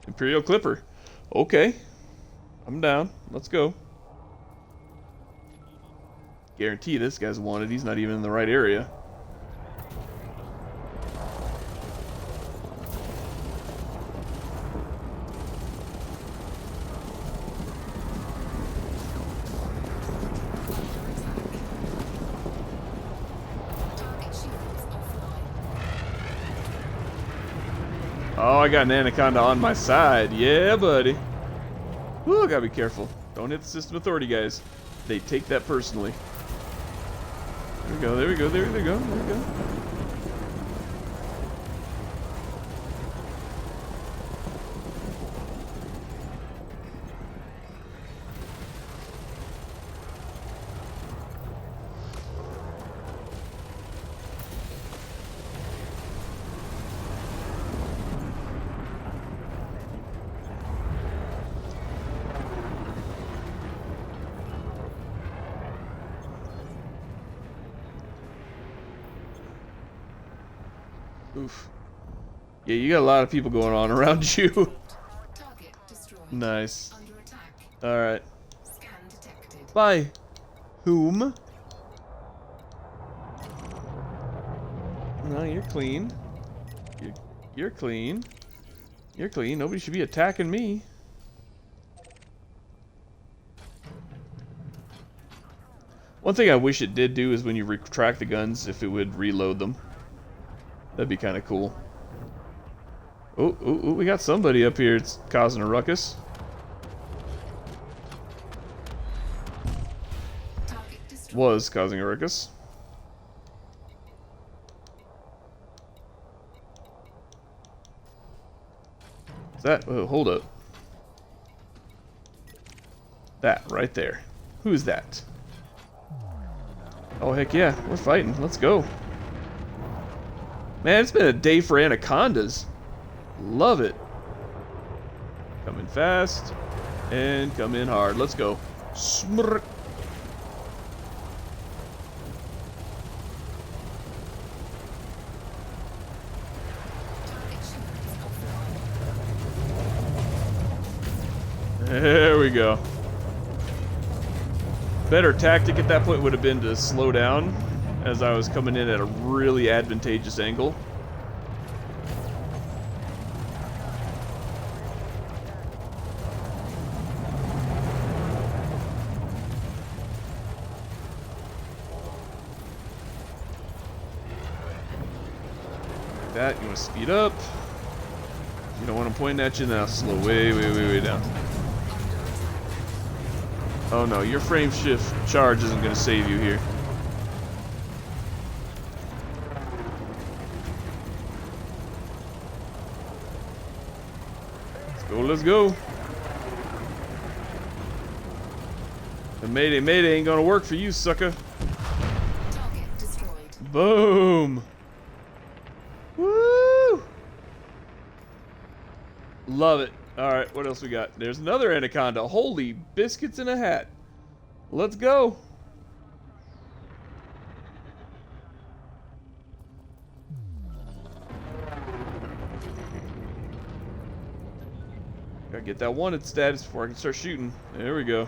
Imperial Clipper. Okay. I'm down. Let's go. Guarantee this guy's wanted. He's not even in the right area. Target shields offline. Oh, I got an Anaconda on my side. Yeah, buddy. Whew, gotta be careful. Don't hit the system authority guys. They take that personally. There we go, there we go, there we go, there we go. Oof. Yeah, you got a lot of people going on around you. Target destroyed. Nice. Under attack. Alright. Scan detected. By whom? No, you're clean. You're clean. You're clean. Nobody should be attacking me. One thing I wish it did do is when you retract the guns, if it would reload them. That'd be kind of cool. Oh, we got somebody up here. It's causing a ruckus. Target destroyed. Was causing a ruckus. Is that? Oh, hold up. That right there. Who's that? Oh, heck yeah. We're fighting. Let's go. Man, it's been a day for anacondas. Love it. Come in fast and come in hard. Let's go. Smrk. There we go. Better tactic at that point would have been to slow down as I was coming in at a really advantageous angle. Like that, you want to speed up. You don't want them pointing at you, now slow way down. Oh no, your frame shift charge isn't going to save you here. Let's go. The Mayday ain't gonna work for you, sucker. Target destroyed. Boom. Woo! Love it. Alright, what else we got? There's another anaconda. Holy biscuits in a hat. Let's go. Gotta get that wanted status before I can start shooting. There we go.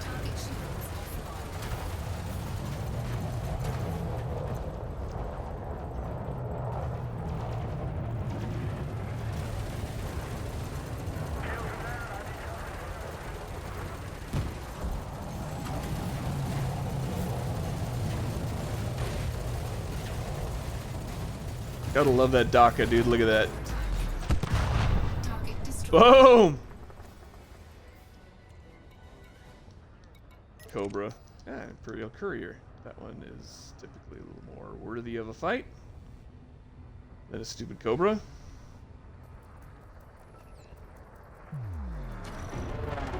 Target shields offline. Gotta love that DACA, dude. Look at that. Target destroyed. Boom! Cobra. Ah, Imperial Courier. That one is typically a little more worthy of a fight than a stupid Cobra. Target shields offline.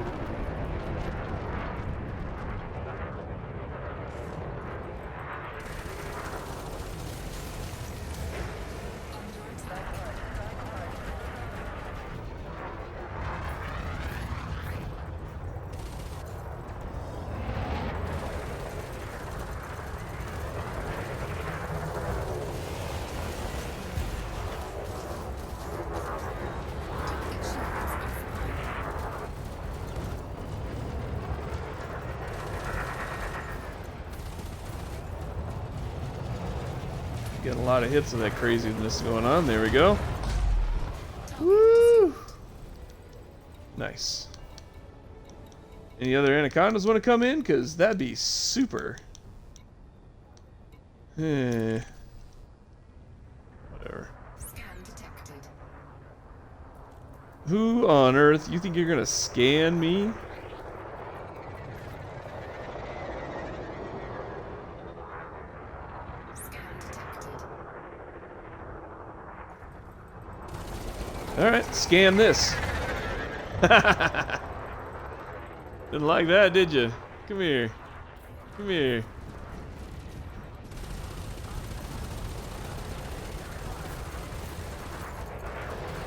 Getting a lot of hits of that craziness going on. There we go. Target Woo! destroyed. Nice. Any other anacondas want to come in? Because that'd be super. Eh. Whatever. Scan detected. Who on earth? You think you're gonna scan me? Scan detected. Alright, scan this. Didn't like that, did you? Come here. Come here.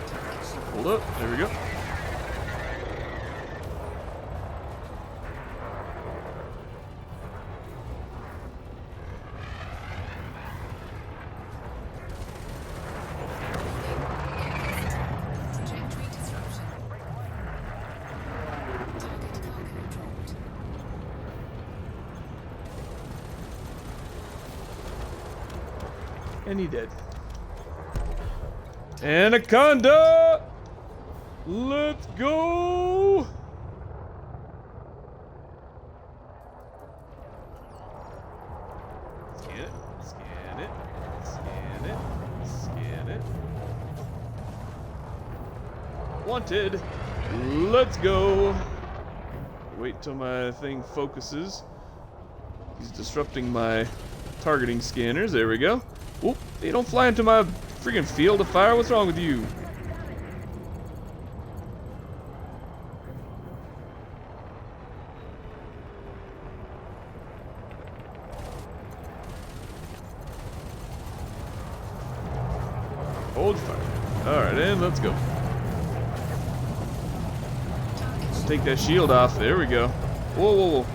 Target shield. Hold up. There we go. Trajectory disruption. Target cargo dropped. And he dead. Anaconda! Let's go! Scan it, scan it, scan it, scan it. Wanted. Let's go. Wait till my thing focuses. He's disrupting my targeting scanners. There we go. Oop, they don't fly into my freaking field of fire. What's wrong with you? Hold fire. Alright, and let's go. Take that shield off. There we go. Whoa, whoa, whoa.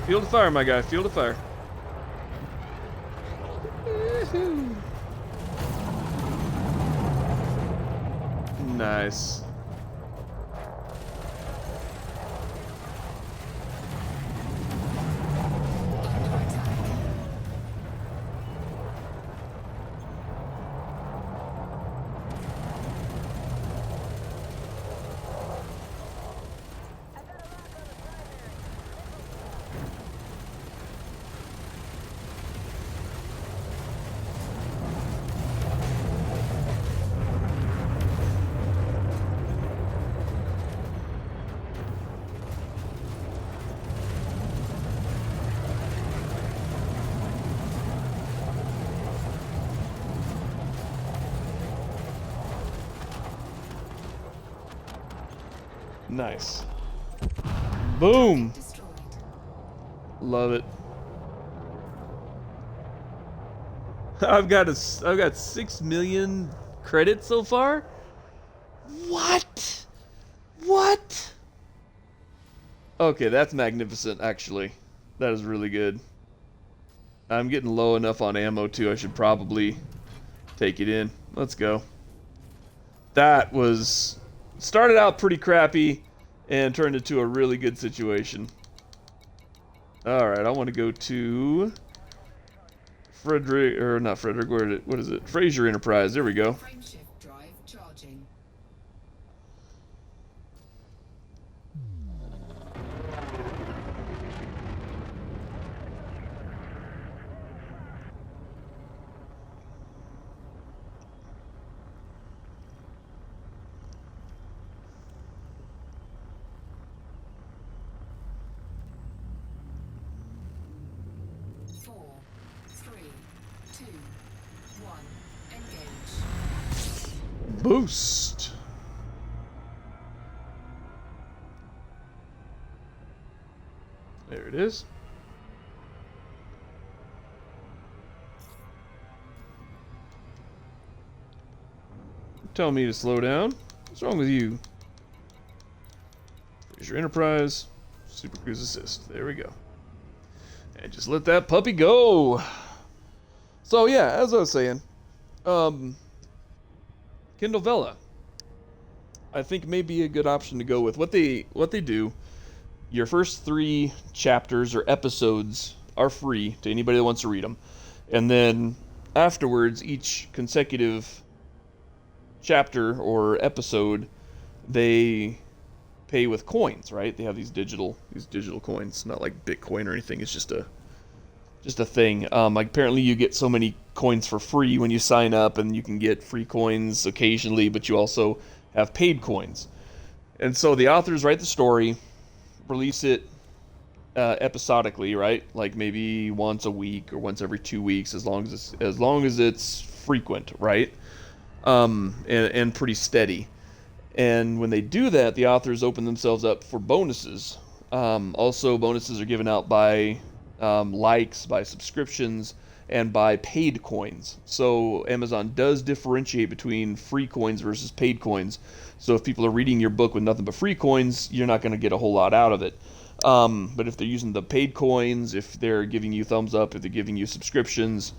Field of fire, my guy. Field of fire. Woohoo. Nice. Nice. Boom. Destroyed. Love it. I've got 6 million credits so far. What? What? Okay, that's magnificent. Actually, that is really good. I'm getting low enough on ammo too. I should probably take it in. Let's go. That was started out pretty crappy and turned into a really good situation. Alright, I want to go to Frederick, or not Frederick, what is it? Fraser Enterprise, there we go. Frameshift drive charging. Four, three, two, one. Engage. Boost. There it is. Tell me to slow down. What's wrong with you? Here's your Enterprise. Super Cruise Assist. There we go. And just let that puppy go. So yeah, as I was saying, Kindle Vella, I think may be a good option to go with. What they do, your first 3 chapters or episodes are free to anybody that wants to read them, and then afterwards, each consecutive chapter or episode, they pay with coins, right? They have these digital coins, not like Bitcoin or anything. It's just a thing. Like apparently you get so many coins for free when you sign up, and you can get free coins occasionally, but you also have paid coins. And so the authors write the story, release it episodically, right? Like maybe once a week or once every 2 weeks, as long as it's frequent, right? And pretty steady. And when they do that, the authors open themselves up for bonuses. Also, bonuses are given out by likes, by subscriptions, and by paid coins. So Amazon does differentiate between free coins versus paid coins. So if people are reading your book with nothing but free coins, you're not going to get a whole lot out of it. But if they're using the paid coins, if they're giving you thumbs up, if they're giving you subscriptions,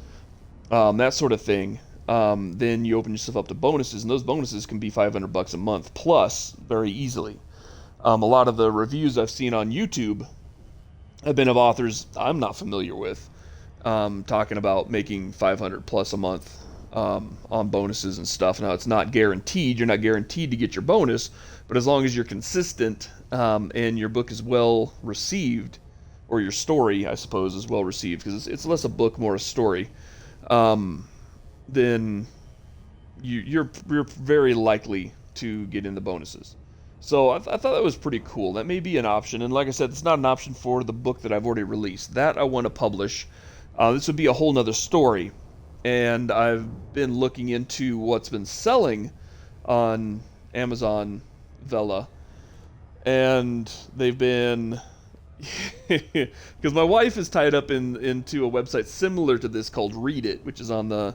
that sort of thing, then you open yourself up to bonuses, and those bonuses can be $500 a month plus very easily. A lot of the reviews I've seen on YouTube have been of authors I'm not familiar with, talking about making $500 plus a month on bonuses and stuff. Now, it's not guaranteed. You're not guaranteed to get your bonus, but as long as you're consistent and your book is well received, or your story, I suppose, is well received, because it's less a book, more a story, then you're very likely to get in the bonuses. So I thought that was pretty cool. That may be an option. And like I said, it's not an option for the book that I've already released. That I want to publish. This would be a whole nother story. And I've been looking into what's been selling on Amazon Vella. And they've been... because my wife is tied up into a website similar to this called Read It, which is on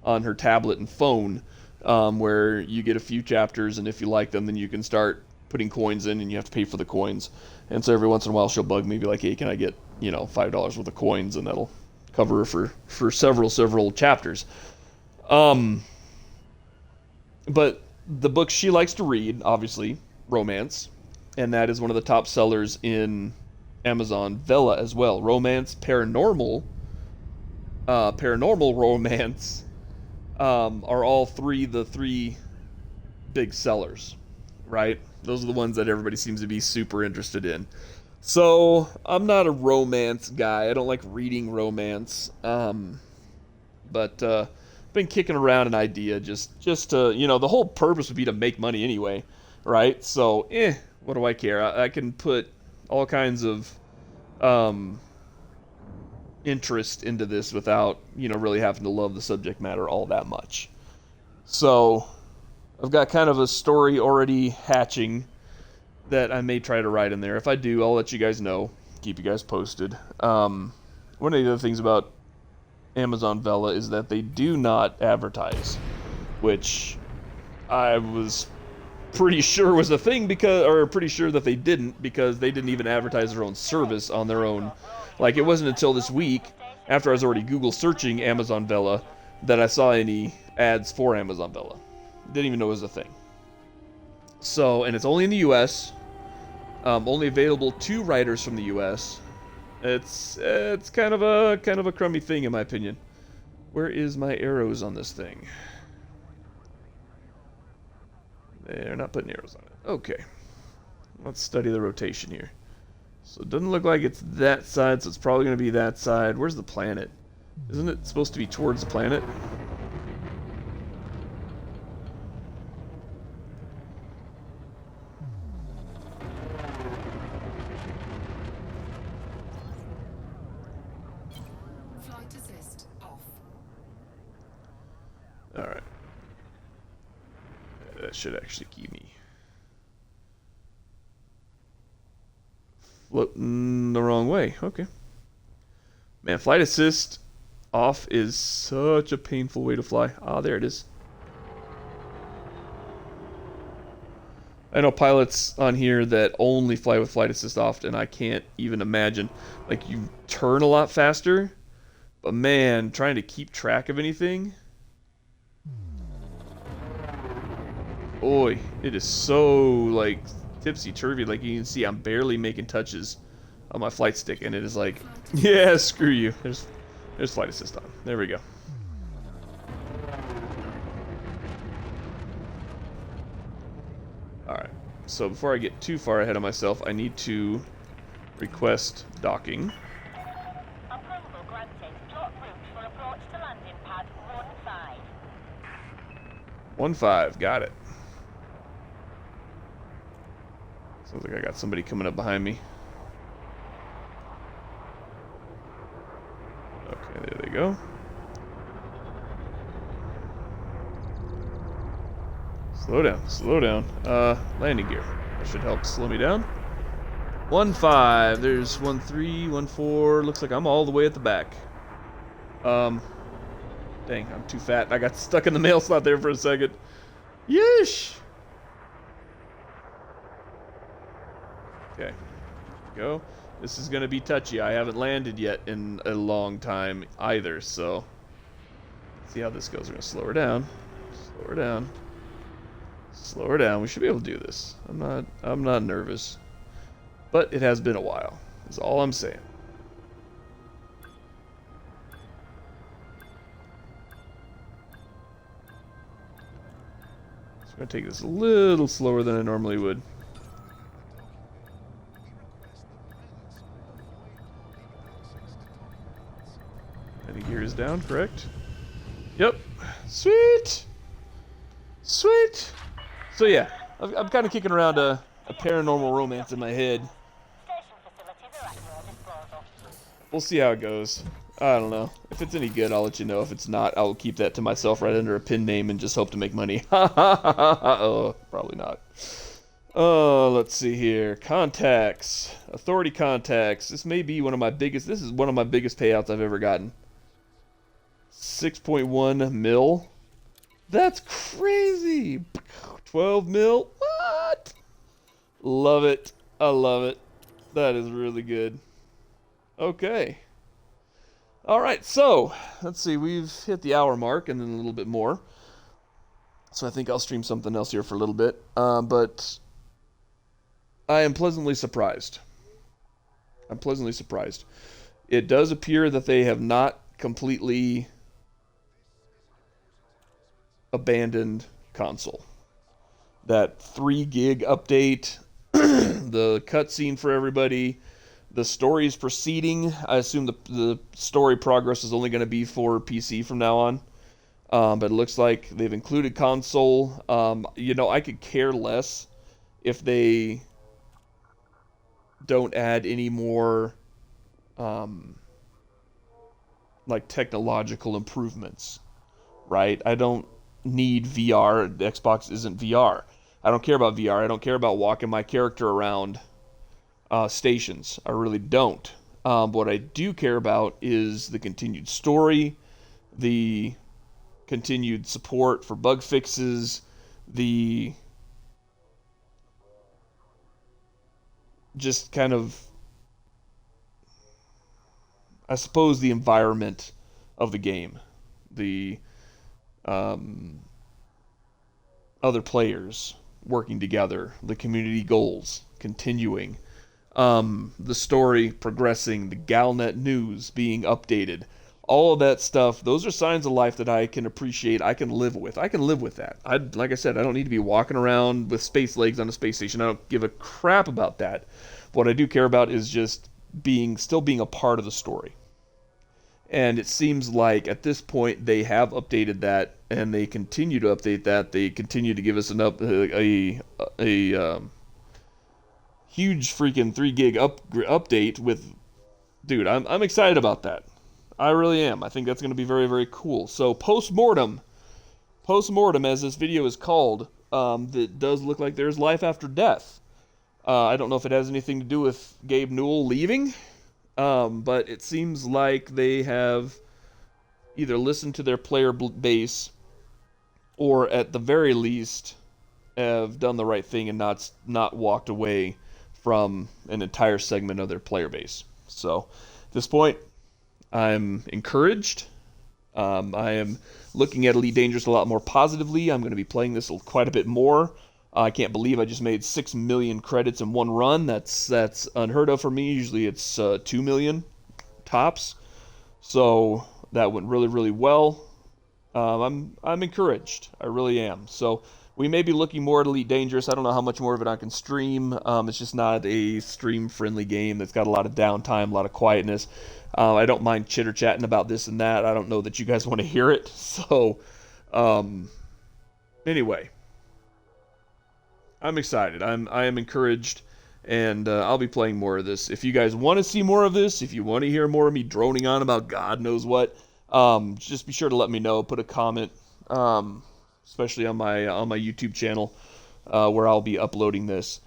her tablet and phone, where you get a few chapters, and if you like them, then you can start putting coins in, and you have to pay for the coins. And so every once in a while she'll bug me, be like, hey, can I get $5 worth of coins, and that'll cover her for several chapters. But the book she likes to read, obviously, romance, and that is one of the top sellers in Amazon Vela as well. Romance, paranormal, paranormal romance are all the three big sellers, right? Those are the ones that everybody seems to be super interested in. So I'm not a romance guy. I don't like reading romance. But been kicking around an idea just to, the whole purpose would be to make money anyway, right? So, what do I care? I can put all kinds of interest into this without, really having to love the subject matter all that much. So, I've got kind of a story already hatching that I may try to write in there. If I do, I'll let you guys know. Keep you guys posted. One of the other things about Amazon Vela is that they do not advertise, which I was pretty sure was a thing pretty sure that they didn't, because they didn't even advertise their own service on their own. Like, it wasn't until this week, after I was already Google searching Amazon Vela, that I saw any ads for Amazon Vela. Didn't even know it was a thing. So, and it's only in the U.S., only available to writers from the U.S. It's kind of a crummy thing in my opinion. Where is my arrows on this thing? They're not putting arrows on it. Okay. Let's study the rotation here. So it doesn't look like it's that side, so it's probably going to be that side. Where's the planet? Isn't it supposed to be towards the planet? Flight assist off. Alright. That should actually keep me floating the wrong way. Okay. Man, flight assist off is such a painful way to fly. Ah, there it is. I know pilots on here that only fly with flight assist off, and I can't even imagine. Like, you turn a lot faster, but man, trying to keep track of anything. Boy, it is so, like, tipsy-turvy. Like, you can see I'm barely making touches on my flight stick, and it is like, yeah, screw you. There's flight assist on. There we go. Alright, so before I get too far ahead of myself, I need to request docking. Approval granted. Plot route for approach to landing pad 15. 1-5, got it. Sounds like I got somebody coming up behind me. Okay, there they go. Slow down, slow down. Landing gear. That should help slow me down. 1-5. There's 1-3, 1-4. Looks like I'm all the way at the back. Dang, I'm too fat. I got stuck in the mail slot there for a second. Yeesh! Okay, go. This is gonna be touchy. I haven't landed yet in a long time either, so let's see how this goes. We're gonna slow her down. Slow her down. Slow her down. We should be able to do this. I'm not nervous. But it has been a while. Is all I'm saying. So I'm gonna take this a little slower than I normally would. And the gear is down, correct? Yep. Sweet! Sweet! So yeah, I'm kind of kicking around a paranormal romance in my head. Station facilities are at your disposal. We'll see how it goes. I don't know. If it's any good, I'll let you know. If it's not, I'll keep that to myself right under a pin name and just hope to make money. Oh, probably not. Oh, let's see here. Contacts. Authority contacts. This may be one of my biggest... This is one of my biggest payouts I've ever gotten. 6.1 mil. That's crazy. 12 mil. What? Love it. I love it. That is really good. Okay. All right, so let's see. We've hit the hour mark and then a little bit more. So I think I'll stream something else here for a little bit. But I am pleasantly surprised. I'm pleasantly surprised. It does appear that they have not completely abandoned console. That 3 gig update, the cutscene for everybody, the story is proceeding. I assume the story progress is only going to be for PC from now on. But it looks like they've included console. I could care less if they don't add any more like technological improvements, right? I don't need VR. The Xbox isn't VR. I don't care about VR. I don't care about walking my character around stations. I really don't. What I do care about is the continued story, the continued support for bug fixes, the just kind of, I suppose, the environment of the game, the other players working together, the community goals continuing, the story progressing, the Galnet news being updated, all of that stuff. Those are signs of life that I can appreciate. I can live with. I can live with that. Like I said, I don't need to be walking around with space legs on a space station. I don't give a crap about that. What I do care about is just still being a part of the story. And it seems like at this point they have updated that, and they continue to update that. They continue to give us a huge freaking 3 gig update with, dude. I'm excited about that. I really am. I think that's going to be very, very cool. So post-mortem, as this video is called, it does look like there's life after death. I don't know if it has anything to do with Gabe Newell leaving. But it seems like they have either listened to their player base, or at the very least have done the right thing and not walked away from an entire segment of their player base. So at this point, I'm encouraged. I am looking at Elite Dangerous a lot more positively. I'm going to be playing this quite a bit more. I can't believe I just made 6 million credits in one run. That's unheard of for me. Usually it's 2 million tops. So that went really, really well. I'm encouraged. I really am. So we may be looking more at Elite Dangerous. I don't know how much more of it I can stream. It's just not a stream-friendly game that's got a lot of downtime, a lot of quietness. I don't mind chitter-chatting about this and that. I don't know that you guys want to hear it. So, anyway, I'm excited. I am encouraged, and I'll be playing more of this. If you guys want to see more of this, if you want to hear more of me droning on about God knows what, just be sure to let me know. Put a comment, especially on my YouTube channel, where I'll be uploading this,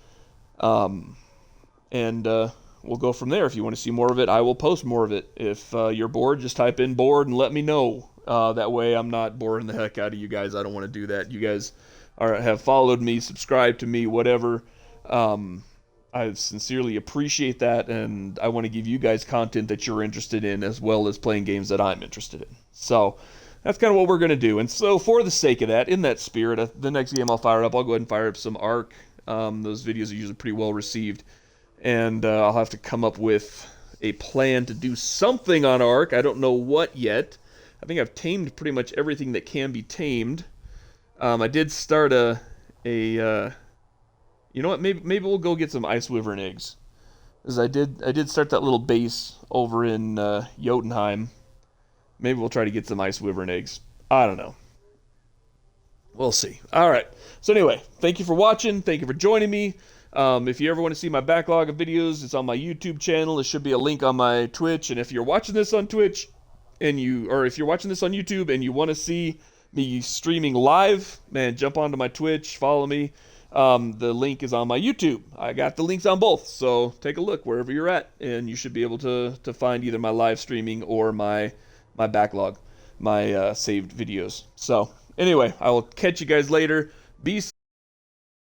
and we'll go from there. If you want to see more of it, I will post more of it. If you're bored, just type in bored and let me know. That way I'm not boring the heck out of you guys. I don't want to do that. You guys have followed me, subscribed to me, whatever. I sincerely appreciate that, and I want to give you guys content that you're interested in, as well as playing games that I'm interested in. So that's kind of what we're going to do. And so for the sake of that, in that spirit, the next game I'll fire up, I'll go ahead and fire up some Ark. Those videos are usually pretty well received. And I'll have to come up with a plan to do something on Ark. I don't know what yet. I think I've tamed pretty much everything that can be tamed. I did start you know what? Maybe we'll go get some ice wyvern eggs. Because I did start that little base over in Jotunheim. Maybe we'll try to get some ice wyvern eggs. I don't know. We'll see. All right. So anyway, thank you for watching. Thank you for joining me. If you ever want to see my backlog of videos, it's on my YouTube channel. There should be a link on my Twitch. And if you're watching this on Twitch, or if you're watching this on YouTube and you want to see me streaming live, man, jump onto my Twitch, follow me. The link is on my YouTube. I got the links on both, so take a look wherever you're at, and you should be able to find either my live streaming or my backlog, my saved videos. So anyway, I will catch you guys later. Be